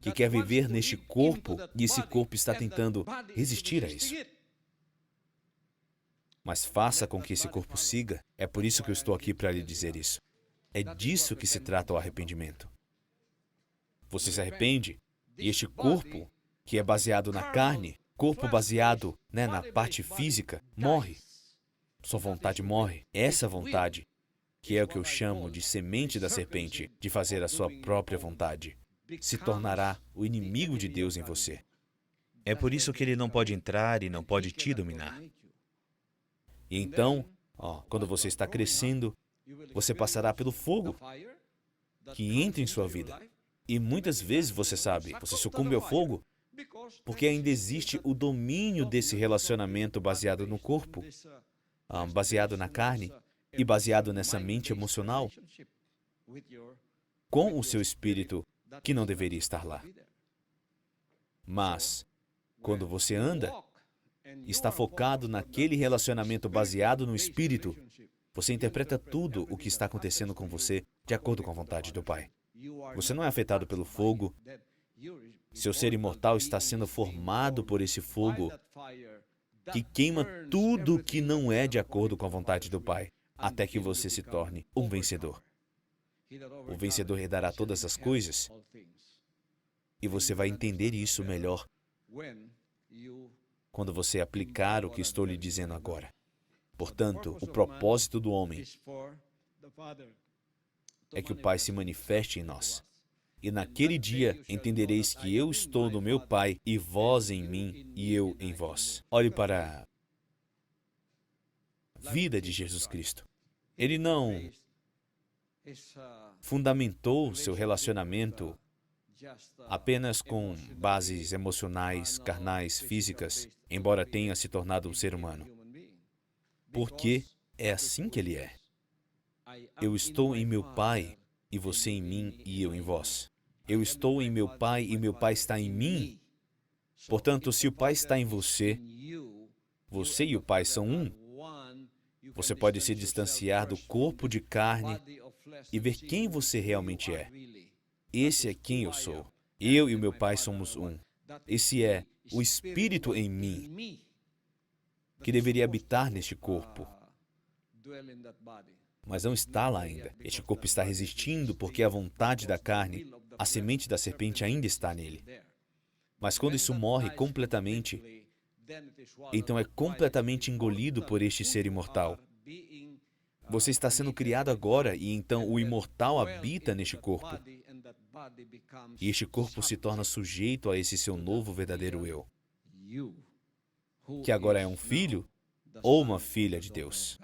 que quer viver neste corpo e esse corpo está tentando resistir a isso. Mas faça com que esse corpo siga. É por isso que eu estou aqui para lhe dizer isso. É disso que se trata o arrependimento. Você se arrepende e este corpo, que é baseado na carne, corpo baseado na parte física, morre. Sua vontade morre. Essa vontade, que é o que eu chamo de semente da serpente, de fazer a sua própria vontade. se tornará o inimigo de Deus em você. É por isso que ele não pode entrar e não pode te dominar. E então, quando você está crescendo, você passará pelo fogo que entra em sua vida. E muitas vezes, você sabe, você sucumbe ao fogo porque ainda existe o domínio desse relacionamento baseado no corpo, baseado na carne e baseado nessa mente emocional com o seu espírito que não deveria estar lá. Mas, quando você anda, está focado naquele relacionamento baseado no espírito, você interpreta tudo o que está acontecendo com você de acordo com a vontade do Pai. Você não é afetado pelo fogo. Seu ser imortal está sendo formado por esse fogo que queima tudo que não é de acordo com a vontade do Pai, até que você se torne um vencedor. O vencedor herdará todas as coisas, e você vai entender isso melhor quando você aplicar o que estou lhe dizendo agora. Portanto, o propósito do homem é que o Pai se manifeste em nós. E naquele dia entendereis que eu estou no meu Pai, e vós em mim, e eu em vós. Olhe para a vida de Jesus Cristo. Ele não fundamentou seu relacionamento apenas com bases emocionais, carnais, físicas, embora tenha se tornado um ser humano. Porque é assim que ele é. Eu estou em meu Pai, e você em mim, e eu em vós. Eu estou em meu Pai, e meu Pai está em mim. Portanto, se o Pai está em você, você e o Pai são um. Você pode se distanciar do corpo de carne e ver quem você realmente é. Esse é quem eu sou. Eu e o meu Pai somos um. Esse é o Espírito em mim, que deveria habitar neste corpo. Mas não está lá ainda. Este corpo está resistindo porque a vontade da carne, a semente da serpente ainda está nele. Mas quando isso morre completamente, então é completamente engolido por este ser imortal. Você está sendo criado agora e então o imortal habita neste corpo. E este corpo se torna sujeito a esse seu novo verdadeiro eu, que agora é um filho ou uma filha de Deus.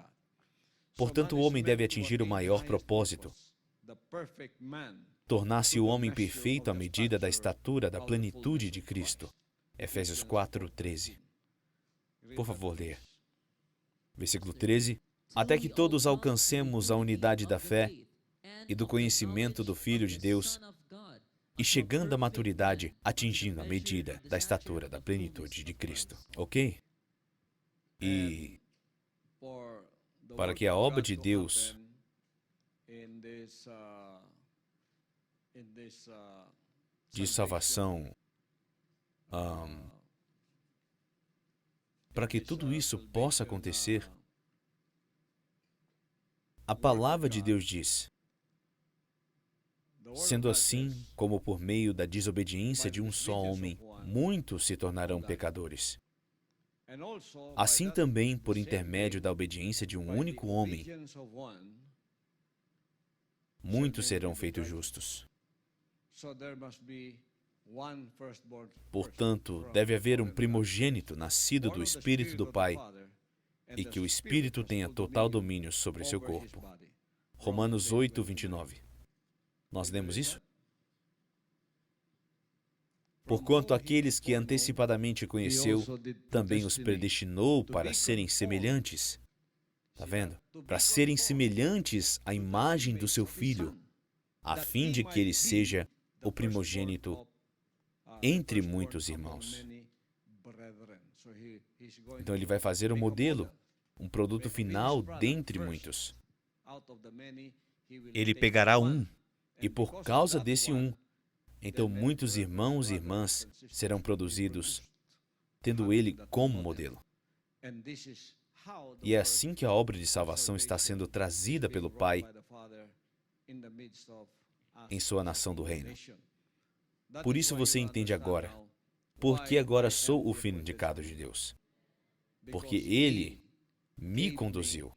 Portanto, o homem deve atingir o maior propósito, tornar-se o homem perfeito à medida da estatura da plenitude de Cristo. Efésios 4:13. Por favor, leia. Versículo 13. Até que todos alcancemos a unidade da fé e do conhecimento do Filho de Deus, e chegando à maturidade, atingindo a medida da estatura da plenitude de Cristo. Ok? E para que a obra de Deus de salvação, para que tudo isso possa acontecer, a palavra de Deus diz: sendo assim, como por meio da desobediência de um só homem, muitos se tornarão pecadores. Assim também, por intermédio da obediência de um único homem, muitos serão feitos justos. Portanto, deve haver um primogênito nascido do Espírito do Pai, e que o Espírito tenha total domínio sobre seu corpo. Romanos 8:29. Nós lemos isso? Porquanto aqueles que antecipadamente conheceu, também os predestinou para serem semelhantes. Está vendo? Para serem semelhantes à imagem do seu Filho, a fim de que ele seja o primogênito entre muitos irmãos. Então ele vai fazer um modelo, um produto final dentre muitos. Ele pegará um, e por causa desse um, então muitos irmãos e irmãs serão produzidos, tendo ele como modelo. E é assim que a obra de salvação está sendo trazida pelo Pai em sua nação do reino. Por isso você entende agora, porque agora sou o filho indicado de Deus. Porque Ele me conduziu.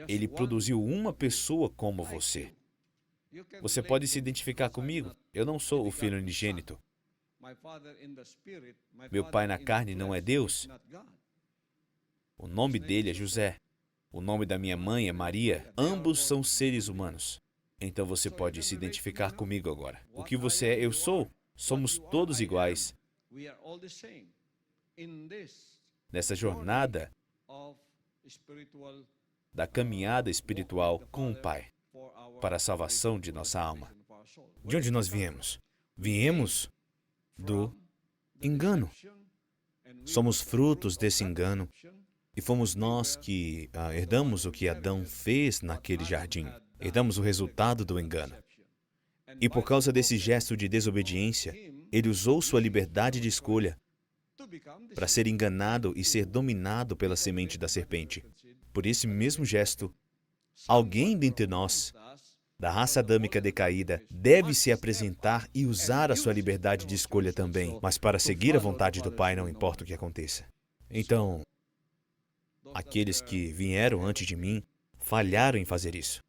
Ele produziu uma pessoa como você. Você pode se identificar comigo. Eu não sou o filho unigênito. Meu pai na carne não é Deus. O nome dele é José. O nome da minha mãe é Maria. Ambos são seres humanos. Então você pode se identificar comigo agora. O que você é, eu sou. Somos todos iguais. Nessa jornada da caminhada espiritual com o Pai, para a salvação de nossa alma. De onde nós viemos? Viemos do engano. Somos frutos desse engano e fomos nós que herdamos o que Adão fez naquele jardim. Herdamos o resultado do engano. E por causa desse gesto de desobediência, ele usou sua liberdade de escolha para ser enganado e ser dominado pela semente da serpente. Por esse mesmo gesto, alguém dentre nós, da raça adâmica decaída, deve se apresentar e usar a sua liberdade de escolha também, mas para seguir a vontade do Pai, não importa o que aconteça. Então, aqueles que vieram antes de mim falharam em fazer isso.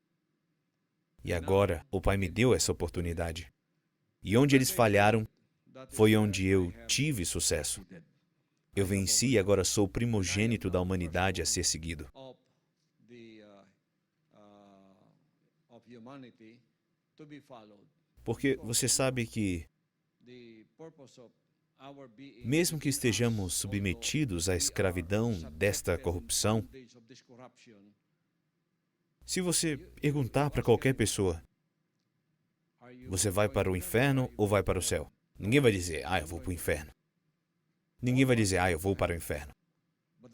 E agora, o Pai me deu essa oportunidade. E onde eles falharam, foi onde eu tive sucesso. Eu venci e agora sou o primogênito da humanidade a ser seguido. Porque você sabe que, mesmo que estejamos submetidos à escravidão desta corrupção, se você perguntar para qualquer pessoa, você vai para o inferno ou vai para o céu? Ninguém vai dizer, eu vou para o inferno. Ninguém vai dizer, eu vou para o inferno.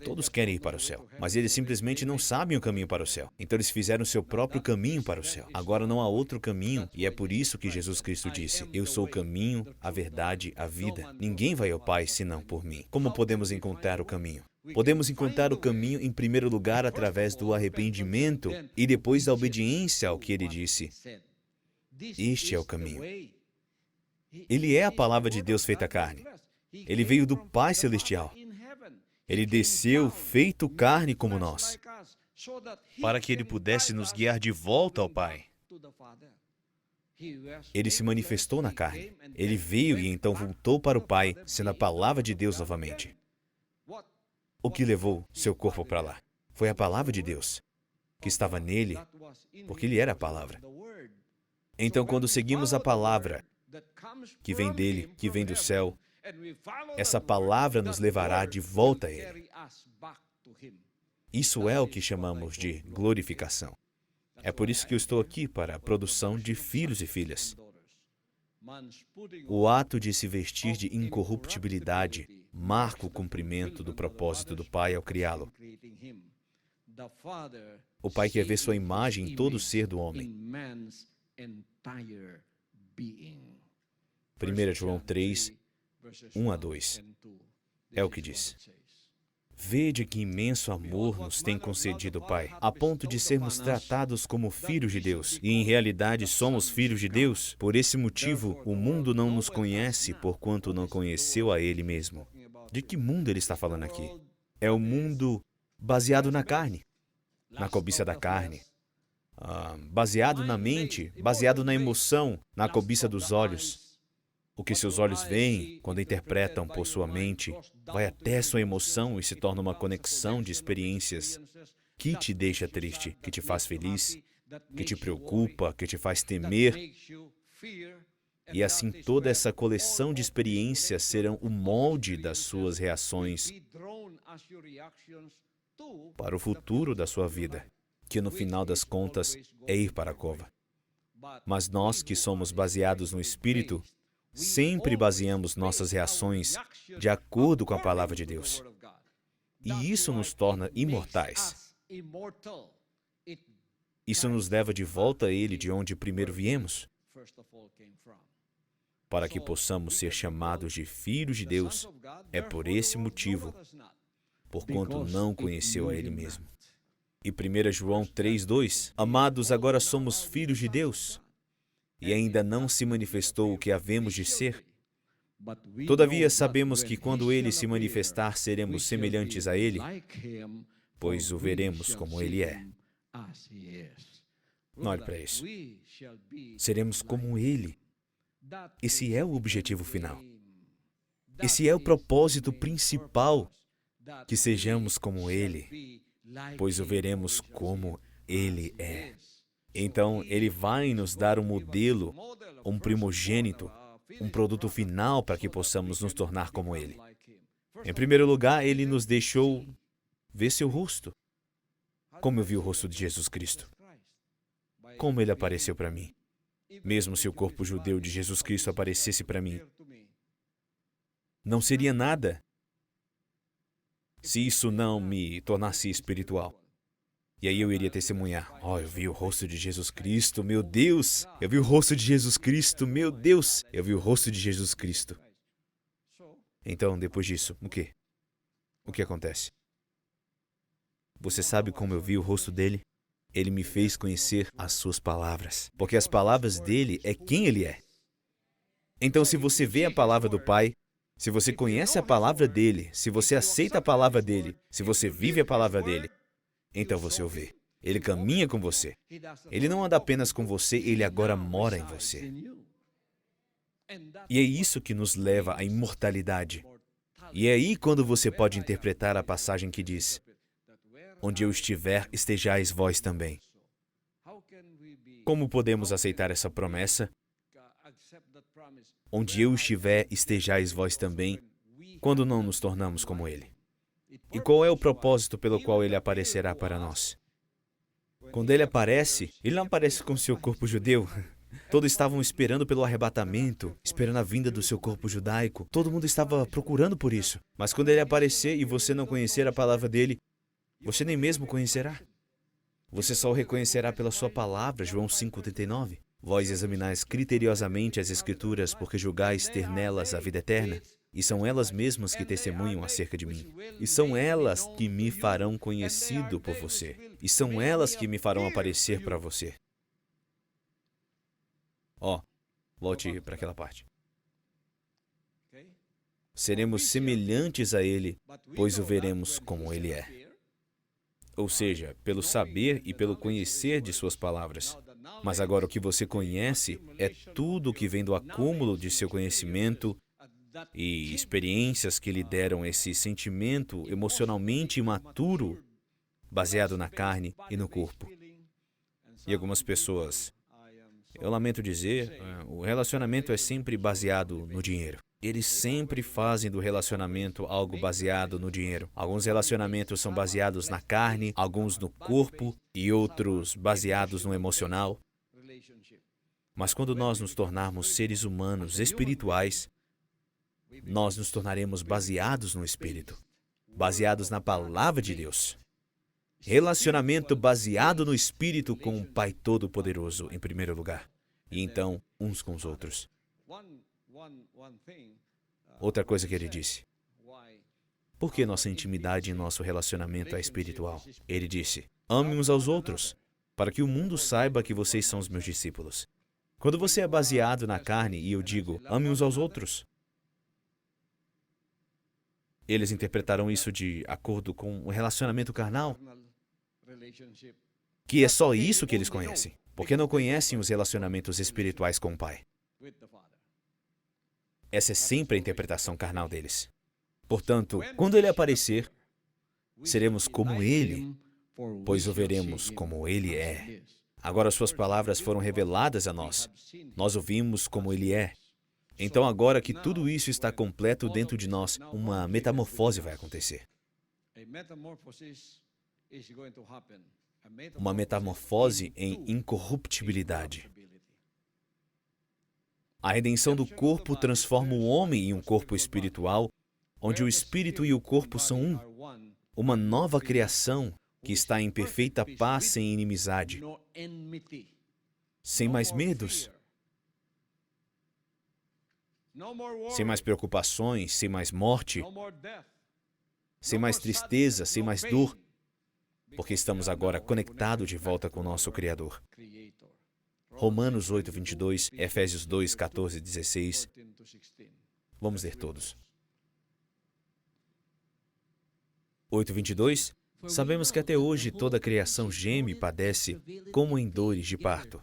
Todos querem ir para o céu, mas eles simplesmente não sabem o caminho para o céu. Então eles fizeram o seu próprio caminho para o céu. Agora não há outro caminho, e é por isso que Jesus Cristo disse, eu sou o caminho, a verdade, a vida. Ninguém vai ao Pai senão por mim. Como podemos encontrar o caminho? Podemos encontrar o caminho, em primeiro lugar, através do arrependimento e depois da obediência ao que ele disse. Este é o caminho. Ele é a palavra de Deus feita carne. Ele veio do Pai Celestial. Ele desceu feito carne como nós, para que ele pudesse nos guiar de volta ao Pai. Ele se manifestou na carne. Ele veio e então voltou para o Pai, sendo a palavra de Deus novamente. O que levou seu corpo para lá? Foi a palavra de Deus, que estava nele, porque ele era a palavra. Então, quando seguimos a palavra, que vem dele, que vem do céu, essa palavra nos levará de volta a ele. Isso é o que chamamos de glorificação. É por isso que eu estou aqui, para a produção de filhos e filhas. O ato de se vestir de incorruptibilidade marca o cumprimento do propósito do Pai ao criá-lo. O Pai quer ver sua imagem em todo o ser do homem. 1 João 3, 1 a 2. É o que diz. Vede que imenso amor nos tem concedido o Pai, a ponto de sermos tratados como filhos de Deus. E em realidade somos filhos de Deus. Por esse motivo, o mundo não nos conhece, porquanto não conheceu a Ele mesmo. De que mundo ele está falando aqui? É o mundo baseado na carne, na cobiça da carne. Baseado na mente, baseado na emoção, na cobiça dos olhos. O que seus olhos veem, quando interpretam por sua mente, vai até sua emoção e se torna uma conexão de experiências que te deixa triste, que te faz feliz, que te preocupa, que te faz temer. E assim toda essa coleção de experiências serão o molde das suas reações para o futuro da sua vida, que no final das contas é ir para a cova. Mas nós que somos baseados no Espírito, sempre baseamos nossas reações de acordo com a palavra de Deus. E isso nos torna imortais. Isso nos leva de volta a Ele, de onde primeiro viemos, para que possamos ser chamados de filhos de Deus. É por esse motivo, porquanto não conheceu a Ele mesmo. E 1 João 3:2, amados, agora somos filhos de Deus, e ainda não se manifestou o que havemos de ser. Todavia sabemos que quando Ele se manifestar, seremos semelhantes a Ele, pois o veremos como Ele é. Olhe para isso. Seremos como Ele. Esse é o objetivo final. Esse é o propósito principal, que sejamos como Ele, pois o veremos como Ele é. Então, Ele vai nos dar um modelo, um primogênito, um produto final para que possamos nos tornar como Ele. Em primeiro lugar, Ele nos deixou ver seu rosto. Como eu vi o rosto de Jesus Cristo? Como Ele apareceu para mim? Mesmo se o corpo judeu de Jesus Cristo aparecesse para mim, não seria nada se isso não me tornasse espiritual. E aí eu iria testemunhar: eu vi o rosto de Jesus Cristo, meu Deus! Eu vi o rosto de Jesus Cristo, meu Deus! Eu vi o rosto de Jesus Cristo. Então, depois disso, o quê? O que acontece? Você sabe como eu vi o rosto dele? Ele me fez conhecer as suas palavras, porque as palavras dele é quem ele é. Então, se você vê a palavra do Pai, se você conhece a palavra dele, se você aceita a palavra dele, se você vive a palavra dele, então você o vê. Ele caminha com você. Ele não anda apenas com você, ele agora mora em você. E é isso que nos leva à imortalidade. E é aí quando você pode interpretar a passagem que diz: onde eu estiver, estejais vós também. Como podemos aceitar essa promessa? Onde eu estiver, estejais vós também, quando não nos tornamos como Ele. E qual é o propósito pelo qual Ele aparecerá para nós? Quando Ele aparece, Ele não aparece com seu corpo judeu. Todos estavam esperando pelo arrebatamento, esperando a vinda do seu corpo judaico. Todo mundo estava procurando por isso. Mas quando Ele aparecer e você não conhecer a palavra dele, você nem mesmo conhecerá. Você só o reconhecerá pela sua palavra, João 5,39. Vós examinais criteriosamente as Escrituras, porque julgais ter nelas a vida eterna, e são elas mesmas que testemunham acerca de mim. E são elas que me farão conhecido por você. E são elas que me farão aparecer para você. Volte para aquela parte. Seremos semelhantes a Ele, pois o veremos como Ele é. Ou seja, pelo saber e pelo conhecer de suas palavras. Mas agora o que você conhece é tudo o que vem do acúmulo de seu conhecimento e experiências que lhe deram esse sentimento emocionalmente imaturo, baseado na carne e no corpo. E algumas pessoas, eu lamento dizer, o relacionamento é sempre baseado no dinheiro. Eles sempre fazem do relacionamento algo baseado no dinheiro. Alguns relacionamentos são baseados na carne, alguns no corpo e outros baseados no emocional. Mas quando nós nos tornarmos seres humanos espirituais, nós nos tornaremos baseados no Espírito, baseados na Palavra de Deus. Relacionamento baseado no Espírito com o Pai Todo-Poderoso, em primeiro lugar. E então, uns com os outros. Outra coisa que ele disse. Por que nossa intimidade e nosso relacionamento é espiritual? Ele disse: amem uns aos outros, para que o mundo saiba que vocês são os meus discípulos. Quando você é baseado na carne e eu digo, ame uns aos outros, eles interpretarão isso de acordo com o relacionamento carnal, que é só isso que eles conhecem, porque não conhecem os relacionamentos espirituais com o Pai. Essa é sempre a interpretação carnal deles. Portanto, quando Ele aparecer, seremos como Ele, pois o veremos como Ele é. Agora suas palavras foram reveladas a nós. Nós o vimos como Ele é. Então agora que tudo isso está completo dentro de nós, uma metamorfose vai acontecer. Uma metamorfose em incorruptibilidade. A redenção do corpo transforma o homem em um corpo espiritual, onde o espírito e o corpo são um. Uma nova criação que está em perfeita paz, sem inimizade, sem mais medos, sem mais preocupações, sem mais morte, sem mais tristeza, sem mais dor, porque estamos agora conectados de volta com o nosso Criador. Romanos 8, 22, Efésios 2, 14 e 16. Vamos ler todos. 8, 22. Sabemos que até hoje toda a criação geme e padece como em dores de parto.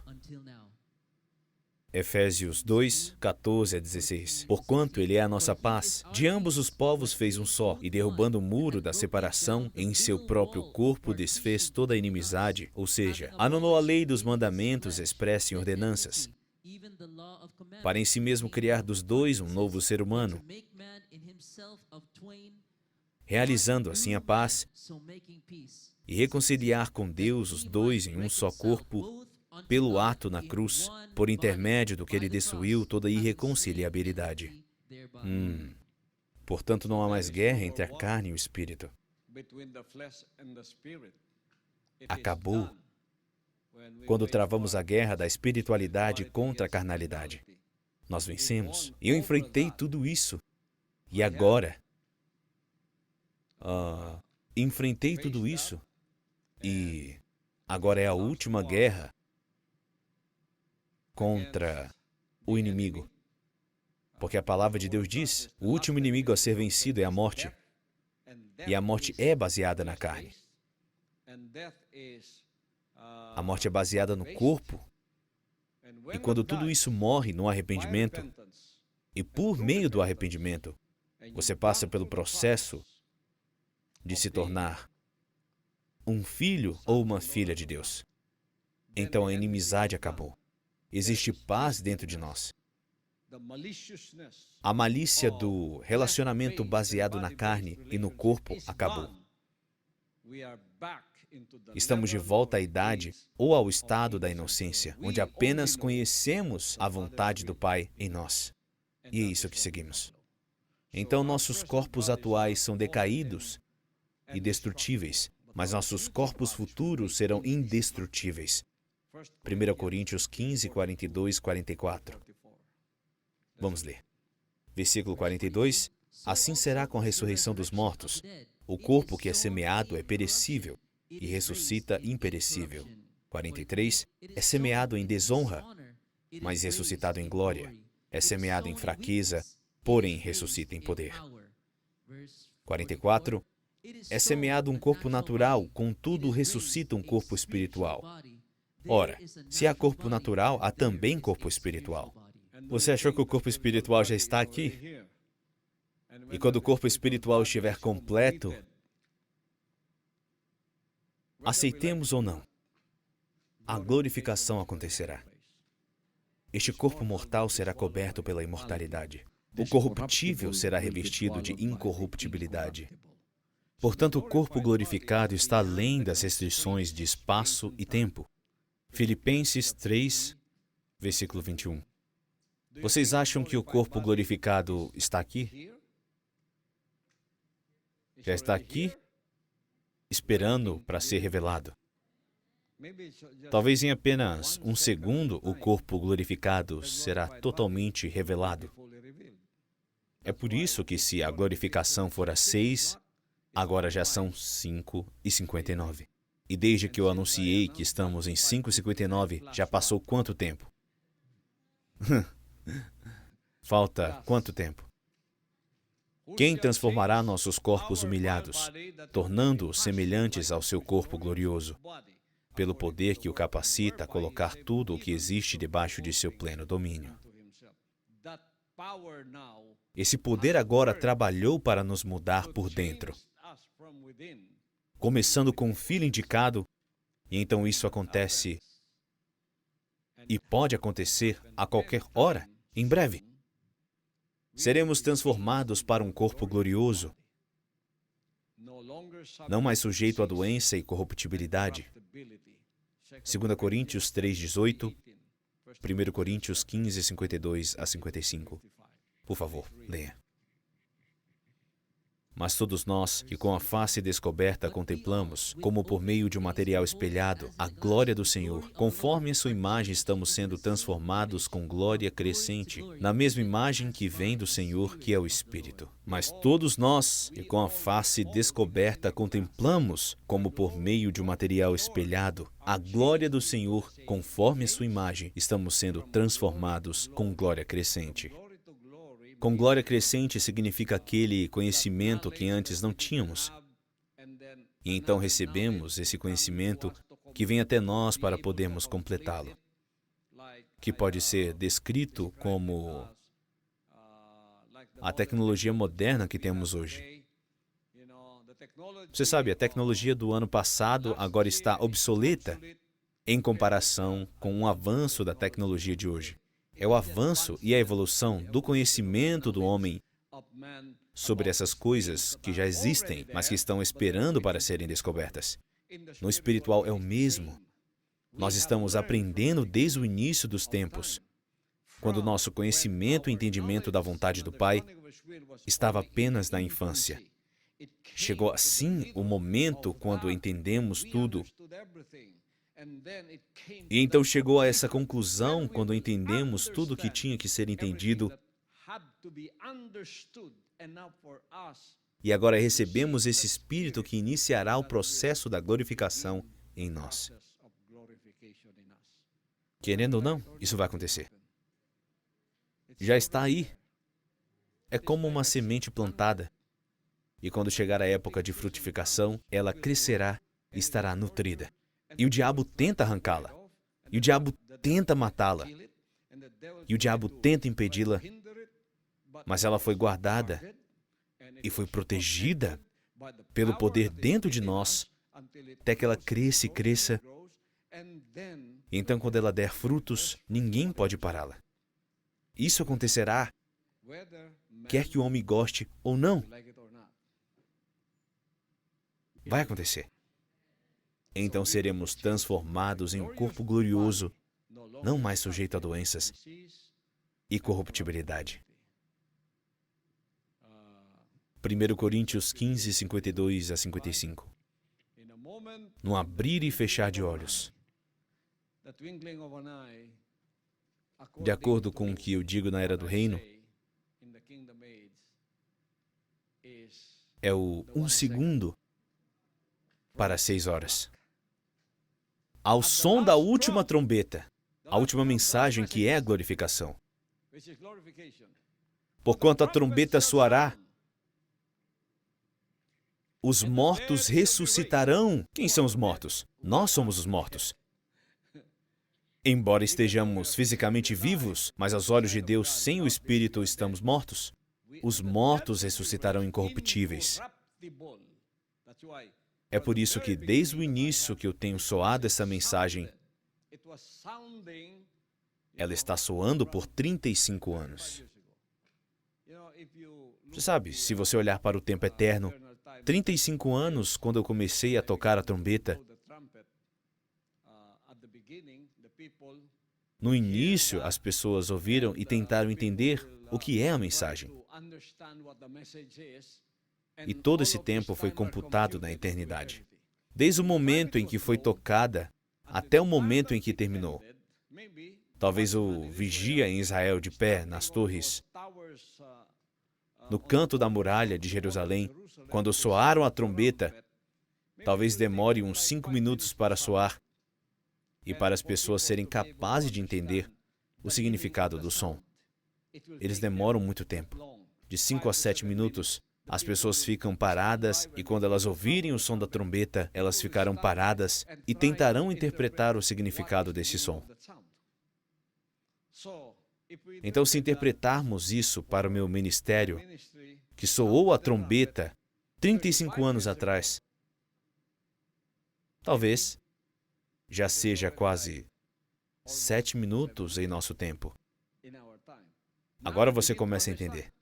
Efésios 2, 14 a 16. Porquanto Ele é a nossa paz, de ambos os povos fez um só, e derrubando o muro da separação, em seu próprio corpo desfez toda a inimizade, ou seja, anulou a lei dos mandamentos expressa em ordenanças, para em si mesmo criar dos dois um novo ser humano, realizando assim a paz, e reconciliar com Deus os dois em um só corpo, pelo ato na cruz, por intermédio do que ele destruiu toda irreconciliabilidade. Portanto, não há mais guerra entre a carne e o espírito. Acabou quando travamos a guerra da espiritualidade contra a carnalidade. Nós vencemos. Eu enfrentei tudo isso. E agora? Enfrentei tudo isso. E agora é a última guerra contra o inimigo. Porque a palavra de Deus diz, o último inimigo a ser vencido é a morte. E a morte é baseada na carne. A morte é baseada no corpo. E quando tudo isso morre no arrependimento, e por meio do arrependimento, você passa pelo processo de se tornar um filho ou uma filha de Deus. Então a inimizade acabou. Existe paz dentro de nós. A malícia do relacionamento baseado na carne e no corpo acabou. Estamos de volta à idade ou ao estado da inocência, onde apenas conhecemos a vontade do Pai em nós. E é isso que seguimos. Então nossos corpos atuais são decaídos e destrutíveis, mas nossos corpos futuros serão indestrutíveis. 1 Coríntios 15, 42, 44. Vamos ler. Versículo 42. Assim será com a ressurreição dos mortos. O corpo que é semeado é perecível e ressuscita imperecível. 43. É semeado em desonra, mas ressuscitado em glória. É semeado em fraqueza, porém ressuscita em poder. 44. É semeado um corpo natural, contudo ressuscita um corpo espiritual. Ora, se há corpo natural, há também corpo espiritual. Você achou que o corpo espiritual já está aqui? E quando o corpo espiritual estiver completo, aceitemos ou não, a glorificação acontecerá. Este corpo mortal será coberto pela imortalidade. O corruptível será revestido de incorruptibilidade. Portanto, o corpo glorificado está além das restrições de espaço e tempo. Filipenses 3, versículo 21. Vocês acham que o corpo glorificado está aqui? Já está aqui, esperando para ser revelado. Talvez em apenas um segundo o corpo glorificado será totalmente revelado. É por isso que se a glorificação for às 6, agora já são 5:59. E desde que eu anunciei que estamos em 5:59, já passou quanto tempo? Falta quanto tempo? Quem transformará nossos corpos humilhados, tornando-os semelhantes ao seu corpo glorioso, pelo poder que o capacita a colocar tudo o que existe debaixo de seu pleno domínio? Esse poder agora trabalhou para nos mudar por dentro, começando com um filho indicado, e então isso acontece e pode acontecer a qualquer hora, em breve. Seremos transformados para um corpo glorioso, não mais sujeito à doença e corruptibilidade. 2 Coríntios 3:18, 1 Coríntios 15, 52 a 55. Por favor, leia. Mas todos nós, que com a face descoberta contemplamos, como por meio de um material espelhado, a glória do Senhor, conforme a sua imagem estamos sendo transformados com glória crescente, na mesma imagem que vem do Senhor, que é o Espírito. Mas todos nós, que com a face descoberta contemplamos, como por meio de um material espelhado, a glória do Senhor, conforme a sua imagem, estamos sendo transformados com glória crescente. Com glória crescente significa aquele conhecimento que antes não tínhamos. E então recebemos esse conhecimento que vem até nós para podermos completá-lo, que pode ser descrito como a tecnologia moderna que temos hoje. Você sabe, a tecnologia do ano passado agora está obsoleta em comparação com o avanço da tecnologia de hoje. É o avanço e a evolução do conhecimento do homem sobre essas coisas que já existem, mas que estão esperando para serem descobertas. No espiritual é o mesmo. Nós estamos aprendendo desde o início dos tempos, quando o nosso conhecimento e entendimento da vontade do Pai estava apenas na infância. Chegou assim o momento quando entendemos tudo. E então chegou a essa conclusão quando entendemos tudo o que tinha que ser entendido. E agora recebemos esse Espírito que iniciará o processo da glorificação em nós. Querendo ou não, isso vai acontecer. Já está aí. É como uma semente plantada. E quando chegar a época de frutificação, ela crescerá e estará nutrida. E o diabo tenta arrancá-la. E o diabo tenta matá-la. E o diabo tenta impedi-la. Mas ela foi guardada e foi protegida pelo poder dentro de nós, até que ela cresça e cresça. Então, quando ela der frutos, ninguém pode pará-la. Isso acontecerá, quer que o homem goste ou não. Vai acontecer. Então seremos transformados em um corpo glorioso, não mais sujeito a doenças e corruptibilidade. 1 Coríntios 15, 52 a 55. No abrir e fechar de olhos, de acordo com o que eu digo na era do reino, é o 1 segundo para 6 horas. Ao som da última trombeta, a última mensagem que é a glorificação. Porquanto a trombeta soará, os mortos ressuscitarão. Quem são os mortos? Nós somos os mortos. Embora estejamos fisicamente vivos, mas aos olhos de Deus, sem o Espírito, estamos mortos. Os mortos ressuscitarão incorruptíveis. É por isso que, desde o início que eu tenho soado essa mensagem, ela está soando por 35 anos. Você sabe, se você olhar para o tempo eterno, 35 anos, quando eu comecei a tocar a trombeta, no início, as pessoas ouviram e tentaram entender o que é a mensagem. E todo esse tempo foi computado na eternidade. Desde o momento em que foi tocada até o momento em que terminou. Talvez o vigia em Israel de pé nas torres, no canto da muralha de Jerusalém, quando soaram a trombeta, talvez demore uns 5 minutos para soar e para as pessoas serem capazes de entender o significado do som. Eles demoram muito tempo, de 5 a 7 minutos. As pessoas ficam paradas e quando elas ouvirem o som da trombeta, elas ficarão paradas e tentarão interpretar o significado desse som. Então, se interpretarmos isso para o meu ministério, que soou a trombeta 35 anos atrás, talvez já seja quase 7 minutos em nosso tempo. Agora você começa a entender.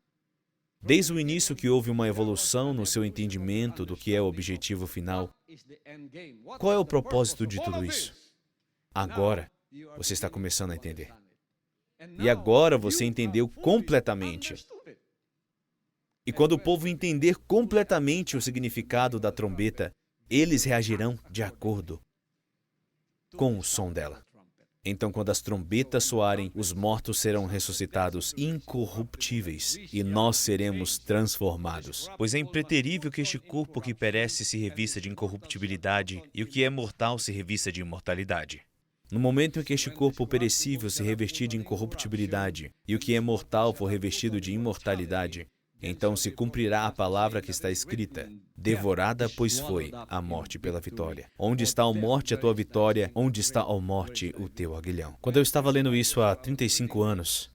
Desde o início que houve uma evolução no seu entendimento do que é o objetivo final. Qual é o propósito de tudo isso? Agora você está começando a entender. E agora você entendeu completamente. E quando o povo entender completamente o significado da trombeta, eles reagirão de acordo com o som dela. Então, quando as trombetas soarem, os mortos serão ressuscitados incorruptíveis e nós seremos transformados. Pois é impreterível que este corpo que perece se revista de incorruptibilidade e o que é mortal se revista de imortalidade. No momento em que este corpo perecível se revestir de incorruptibilidade e o que é mortal for revestido de imortalidade, Então se cumprirá a palavra que está escrita: devorada, pois foi, a morte pela vitória. Onde está, ó morte, a tua vitória? Onde está, ó morte, o teu aguilhão? Quando eu estava lendo isso há 35 anos,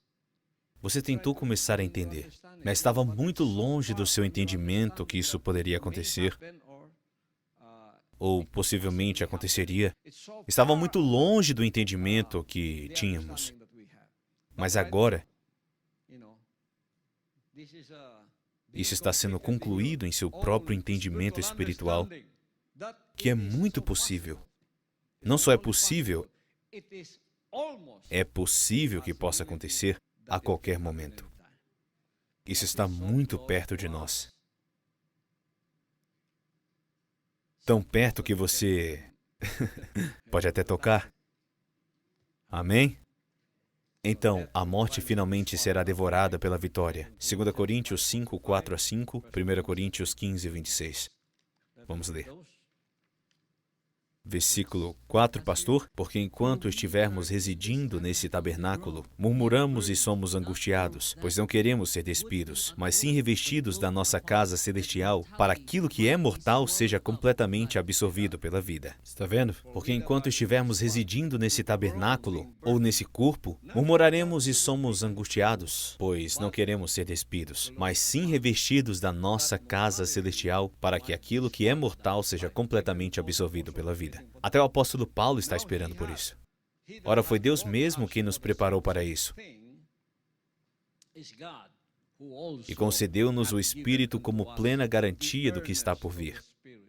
você tentou começar a entender, mas estava muito longe do seu entendimento que isso poderia acontecer, ou possivelmente aconteceria. Estava muito longe do entendimento que tínhamos. Mas agora, isso está sendo concluído em seu próprio entendimento espiritual, que é muito possível. Não só é possível que possa acontecer a qualquer momento. Isso está muito perto de nós. Tão perto que você pode até tocar. Amém? Então, a morte finalmente será devorada pela vitória. 2 Coríntios 5, 4 a 5, 1 Coríntios 15, 26. Vamos ler. Versículo 4, pastor, porque enquanto estivermos residindo nesse tabernáculo, murmuramos e somos angustiados, pois não queremos ser despidos, mas sim revestidos da nossa casa celestial, para aquilo que é mortal seja completamente absorvido pela vida. Está vendo? Porque enquanto estivermos residindo nesse tabernáculo, ou nesse corpo, murmuraremos e somos angustiados, pois não queremos ser despidos, mas sim revestidos da nossa casa celestial, para que aquilo que é mortal seja completamente absorvido pela vida. Até o apóstolo Paulo está esperando por isso. Ora, foi Deus mesmo quem nos preparou para isso. E concedeu-nos o Espírito como plena garantia do que está por vir.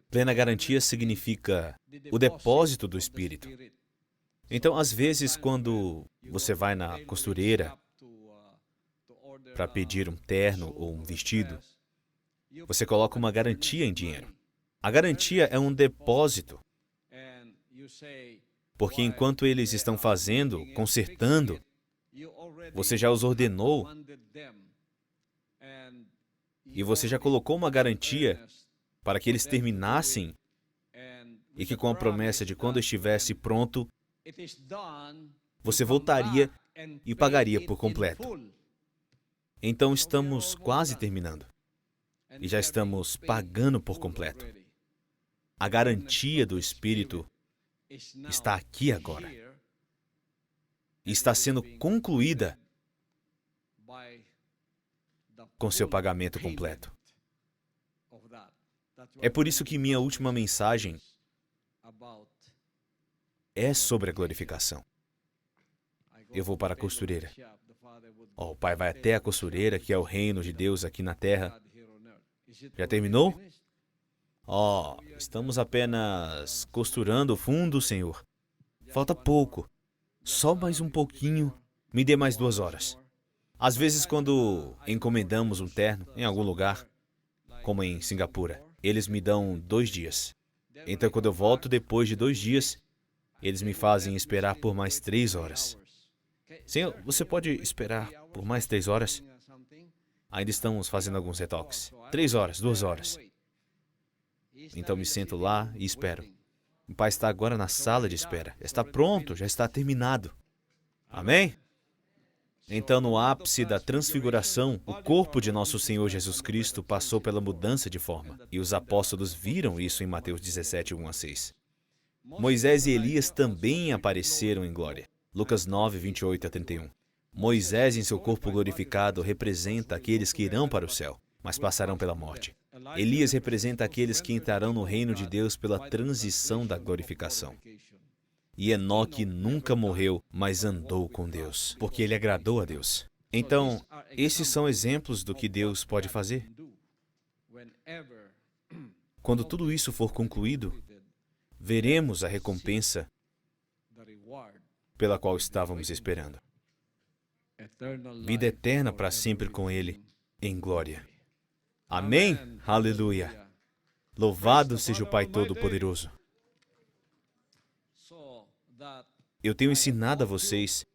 Plena garantia significa o depósito do Espírito. Então, às vezes, quando você vai na costureira para pedir um terno ou um vestido, você coloca uma garantia em dinheiro. A garantia é um depósito. Porque enquanto eles estão fazendo, consertando, você já os ordenou e você já colocou uma garantia para que eles terminassem e que com a promessa de quando estivesse pronto, você voltaria e pagaria por completo. Então estamos quase terminando e já estamos pagando por completo. A garantia do Espírito está aqui agora. E está sendo concluída com seu pagamento completo. É por isso que minha última mensagem é sobre a glorificação. Eu vou para a costureira. O Pai vai até a costureira, que é o reino de Deus aqui na terra. Já terminou? Estamos apenas costurando o fundo, Senhor. Falta pouco. Só mais um pouquinho. Me dê mais 2 horas. Às vezes, quando encomendamos um terno em algum lugar, como em Singapura, eles me dão 2 dias. Então, quando eu volto depois de 2 dias, eles me fazem esperar por mais 3 horas. Senhor, você pode esperar por mais 3 horas? Ainda estamos fazendo alguns retoques. 3 horas, 2 horas. Então me sento lá e espero. O Pai está agora na sala de espera. Está pronto, já está terminado. Amém? Então, no ápice da transfiguração, o corpo de nosso Senhor Jesus Cristo passou pela mudança de forma. E os apóstolos viram isso em Mateus 17, 1 a 6. Moisés e Elias também apareceram em glória. Lucas 9, 28 a 31. Moisés, em seu corpo glorificado, representa aqueles que irão para o céu, mas passarão pela morte. Elias representa aqueles que entrarão no reino de Deus pela transição da glorificação. E Enoque nunca morreu, mas andou com Deus, porque ele agradou a Deus. Então, esses são exemplos do que Deus pode fazer. Quando tudo isso for concluído, veremos a recompensa pela qual estávamos esperando. Vida eterna para sempre com Ele, em glória. Amém? Aleluia! Louvado seja o Pai Todo-Poderoso. Eu tenho ensinado a vocês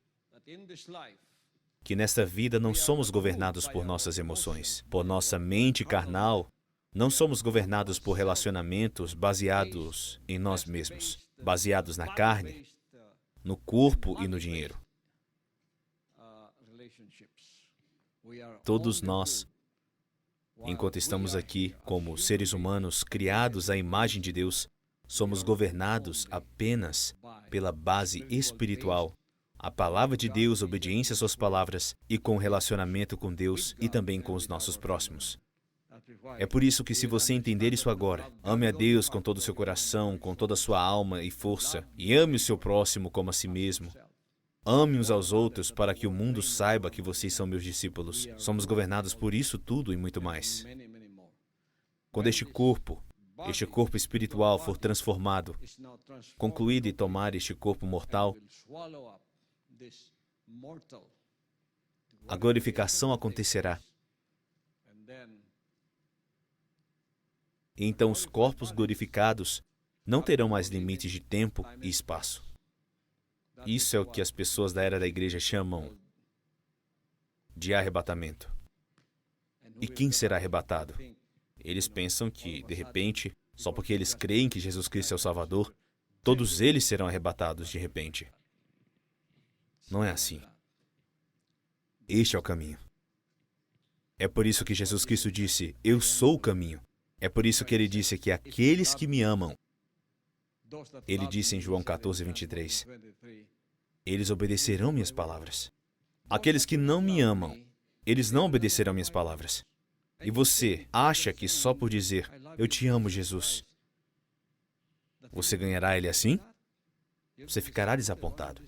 que nesta vida não somos governados por nossas emoções, por nossa mente carnal. Não somos governados por relacionamentos baseados em nós mesmos, baseados na carne, no corpo e no dinheiro. Todos nós Enquanto estamos aqui como seres humanos criados à imagem de Deus, somos governados apenas pela base espiritual, a palavra de Deus, obediência às suas palavras e com relacionamento com Deus e também com os nossos próximos. É por isso que, se você entender isso agora, ame a Deus com todo o seu coração, com toda a sua alma e força, e ame o seu próximo como a si mesmo. Ame uns aos outros para que o mundo saiba que vocês são meus discípulos. Somos governados por isso tudo e muito mais. Quando este corpo espiritual for transformado, concluído e tomar este corpo mortal, a glorificação acontecerá. E então os corpos glorificados não terão mais limites de tempo e espaço. Isso é o que as pessoas da era da igreja chamam de arrebatamento. E quem será arrebatado? Eles pensam que, de repente, só porque eles creem que Jesus Cristo é o Salvador, todos eles serão arrebatados de repente. Não é assim. Este é o caminho. É por isso que Jesus Cristo disse, eu sou o caminho. É por isso que ele disse que aqueles que me amam, ele disse em João 14, 23, eles obedecerão minhas palavras. Aqueles que não me amam, eles não obedecerão minhas palavras. E você acha que só por dizer, eu te amo, Jesus, você ganhará ele assim? Você ficará desapontado.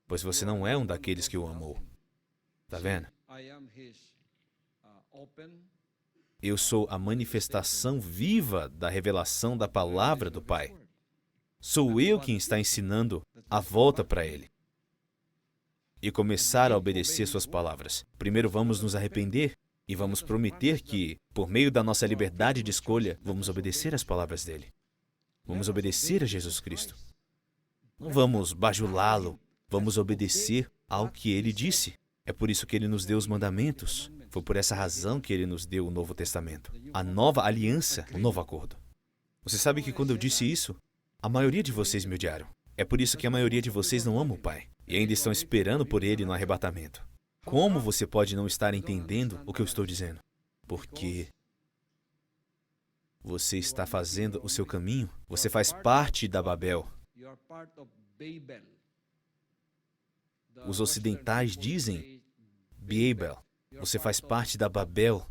Pois você não é um daqueles que o amou. Tá vendo? Eu sou a manifestação viva da revelação da palavra do Pai. Sou eu quem está ensinando a volta para Ele. E começar a obedecer suas palavras. Primeiro vamos nos arrepender e vamos prometer que, por meio da nossa liberdade de escolha, vamos obedecer às palavras dele. Vamos obedecer a Jesus Cristo. Não vamos bajulá-lo, vamos obedecer ao que ele disse. É por isso que ele nos deu os mandamentos. Foi por essa razão que ele nos deu o Novo Testamento. A nova aliança, o novo acordo. Você sabe que quando eu disse isso, a maioria de vocês me odiaram. É por isso que a maioria de vocês não ama o Pai. E ainda estão esperando por ele no arrebatamento. Como você pode não estar entendendo o que eu estou dizendo? Porque você está fazendo o seu caminho. Você faz parte da Babel. Os ocidentais dizem Babel. Você faz parte da Babel,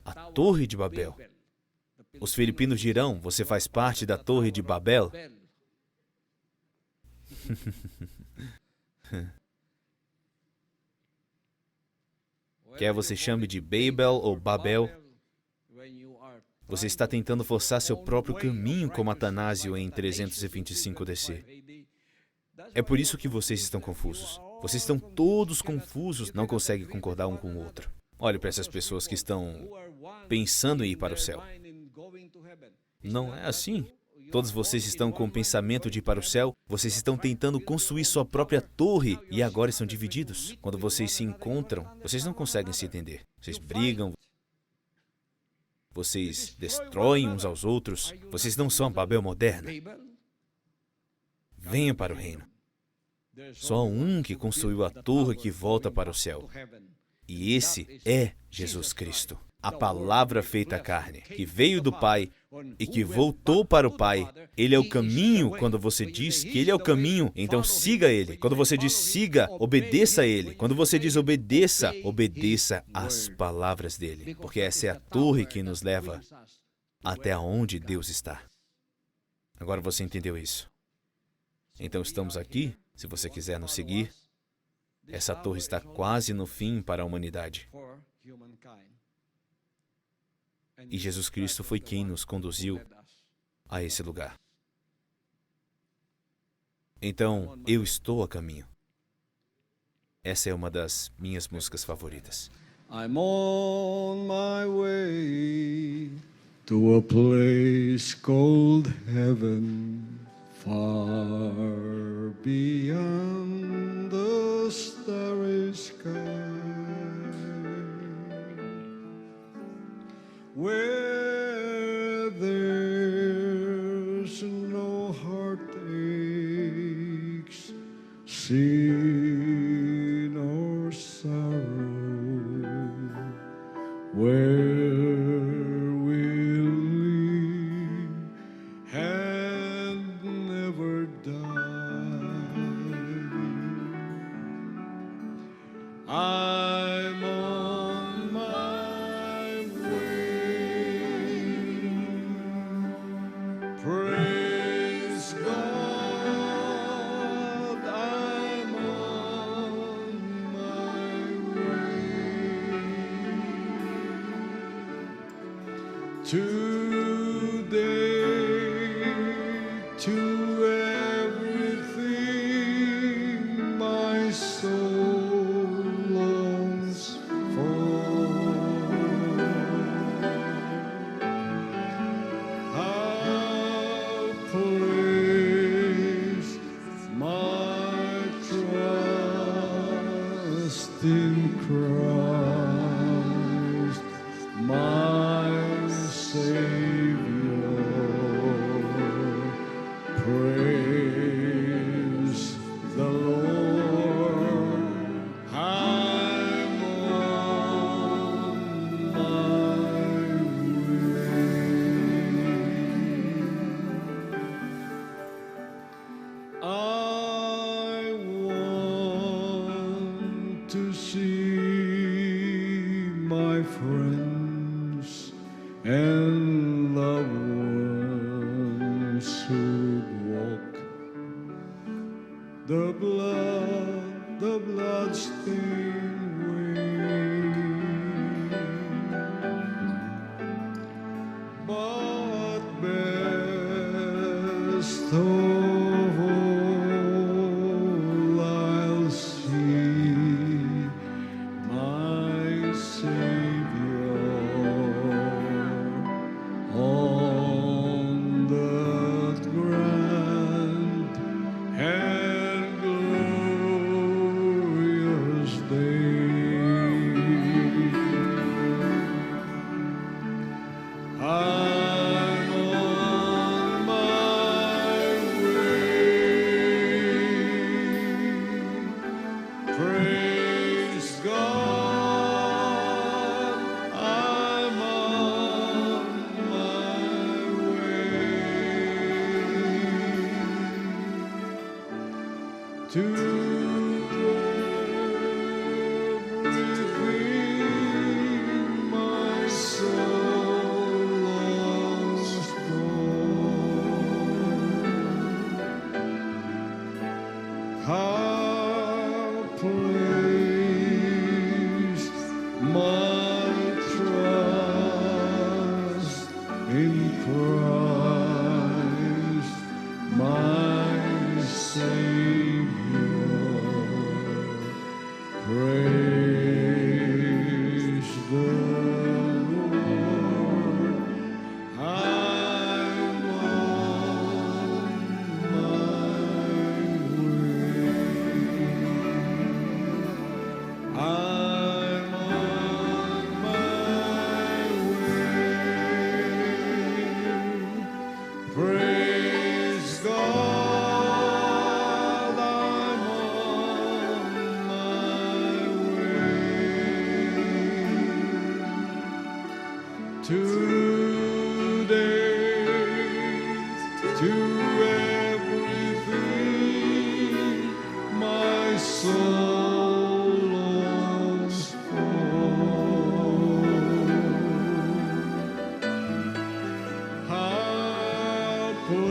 a Torre de Babel. Os filipinos dirão, você faz parte da Torre de Babel. Quer você chame de Babel ou Babel, você está tentando forçar seu próprio caminho como Atanásio em 325 DC. É por isso que vocês estão confusos. Vocês estão todos confusos, não conseguem concordar um com o outro. Olhe para essas pessoas que estão pensando em ir para o céu. Não é assim. Todos vocês estão com o pensamento de ir para o céu, vocês estão tentando construir sua própria torre e agora estão divididos. Quando vocês se encontram, vocês não conseguem se entender. Vocês brigam, vocês destroem uns aos outros. Vocês não são a Babel moderna. Venham para o reino. Só há um que construiu a torre que volta para o céu. E esse é Jesus Cristo, a palavra feita carne, que veio do Pai e que voltou para o Pai. Ele é o caminho. Quando você diz que Ele é o caminho, então siga Ele. Quando você diz siga, obedeça a Ele. Quando você diz obedeça, obedeça às palavras dEle. Porque essa é a torre que nos leva até onde Deus está. Agora você entendeu isso? Então estamos aqui, se você quiser nos seguir. Essa torre está quase no fim para a humanidade. E Jesus Cristo foi quem nos conduziu a esse lugar. Então, eu estou a caminho. Essa é uma das minhas músicas favoritas. I'm on my way to a place called heaven, far beyond the starry sky, where there's no heartaches, sin or sorrow. where we'll live and never die. I'm on my way. Praise God, I'm on my way. Today, to everything my soul longs for. I'll place my trust in Christ, my Savior. Praise the Lord. I'm on my way. I want to see my friends and loved ones who walk the blood-stained way. But best of all, I'll see my Savior on that grand and glorious day. I'm on my way. Praise God, I'm on my way. To everything my soul longs for. How place my trust in Christ, my Savior. Praise the Lord. I'm on my way. I'm on my way. Praise God, I'm on my way. Today, to everything my soul longs for. I'll place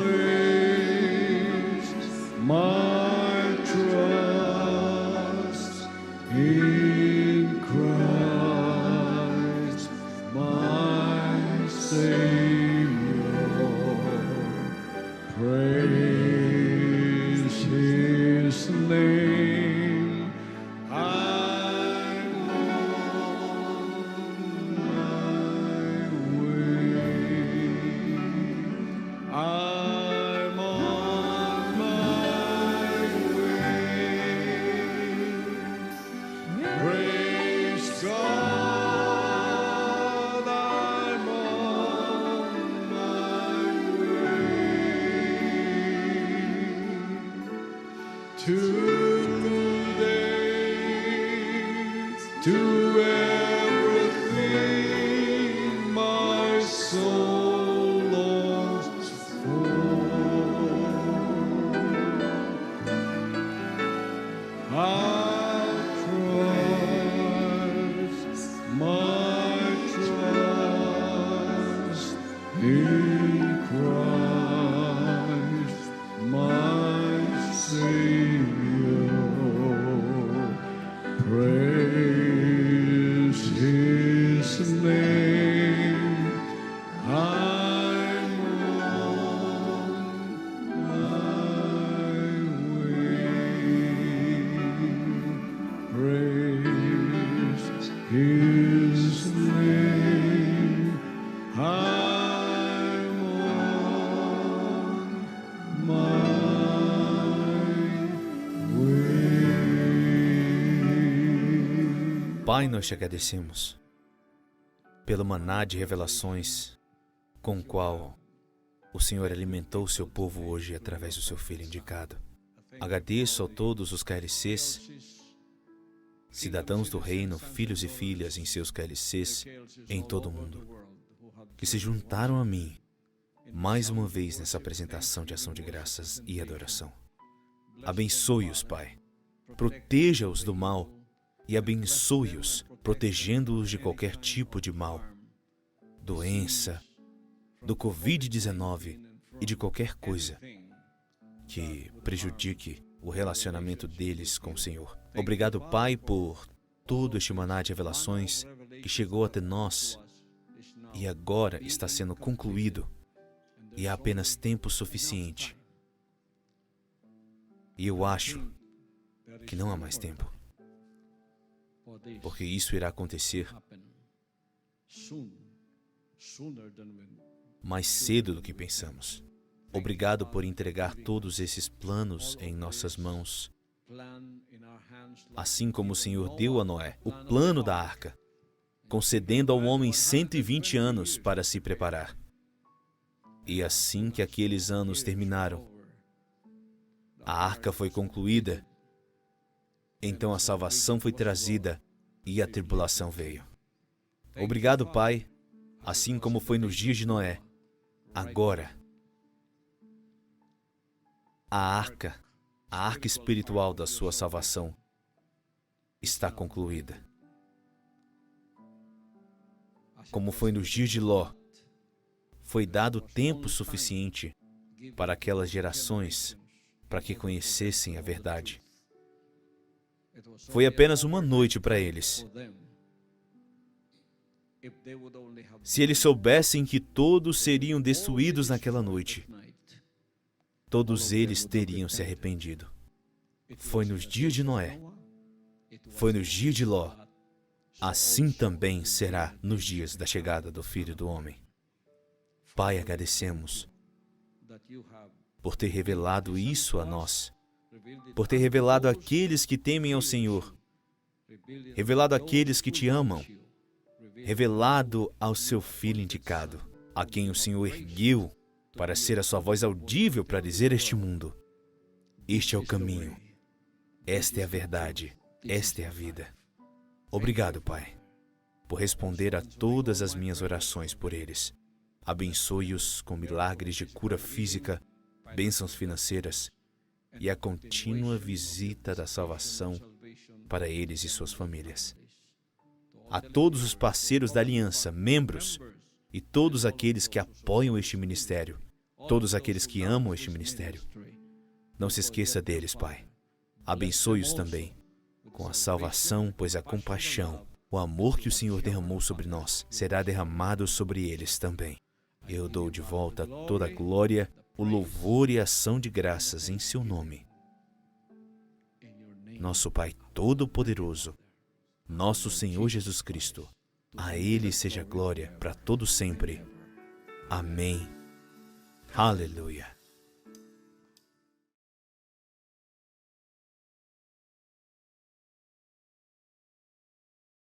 my trust in Christ, my Savior. Praise His name. I'm on my way. I'm on my way. Praise God, I'm on my way. Today, to everything in Christ my Savior. Praise His name. I'm on my way. Praise His name. I'm on my way. Pai, nós te agradecemos pelo maná de revelações com o qual o Senhor alimentou o seu povo hoje através do seu Filho indicado. Agradeço a todos os KLCs, cidadãos do reino, filhos e filhas em seus KLCs em todo o mundo, que se juntaram a mim mais uma vez nessa apresentação de ação de graças e adoração. Abençoe-os, Pai. Proteja-os do mal e abençoe-os, protegendo-os de qualquer tipo de mal, doença, do Covid-19 e de qualquer coisa que prejudique o relacionamento deles com o Senhor. Obrigado, Pai, por todo este maná de revelações que chegou até nós e agora está sendo concluído e há apenas tempo suficiente. E eu acho que não há mais tempo, porque isso irá acontecer mais cedo do que pensamos. Obrigado por entregar todos esses planos em nossas mãos, assim como o Senhor deu a Noé o plano da arca, concedendo ao homem 120 anos para se preparar. E assim que aqueles anos terminaram, a arca foi concluída, então a salvação foi trazida e a tribulação veio. Obrigado, Pai, assim como foi nos dias de Noé. Agora, a arca espiritual da sua salvação está concluída. Como foi nos dias de Ló, foi dado tempo suficiente para aquelas gerações para que conhecessem a verdade. Foi apenas uma noite para eles. Se eles soubessem que todos seriam destruídos naquela noite, todos eles teriam se arrependido. Foi nos dias de Noé, foi nos dias de Ló, assim também será nos dias da chegada do Filho do Homem. Pai, agradecemos por ter revelado isso a nós, por ter revelado àqueles que temem ao Senhor, revelado àqueles que te amam, revelado ao seu Filho indicado, a quem o Senhor ergueu para ser a sua voz audível para dizer a este mundo: este é o caminho, esta é a verdade, esta é a vida. Obrigado, Pai, por responder a todas as minhas orações por eles. Abençoe-os com milagres de cura física, bênçãos financeiras e a contínua visita da salvação para eles e suas famílias. A todos os parceiros da aliança, membros e todos aqueles que apoiam este ministério, todos aqueles que amam este ministério, não se esqueça deles, Pai. Abençoe-os também com a salvação, pois a compaixão, o amor que o Senhor derramou sobre nós, será derramado sobre eles também. Eu dou de volta toda a glória, o louvor e a ação de graças em seu nome. Nosso Pai Todo-Poderoso, nosso Senhor Jesus Cristo, a Ele seja glória para todo sempre. Amém. Aleluia.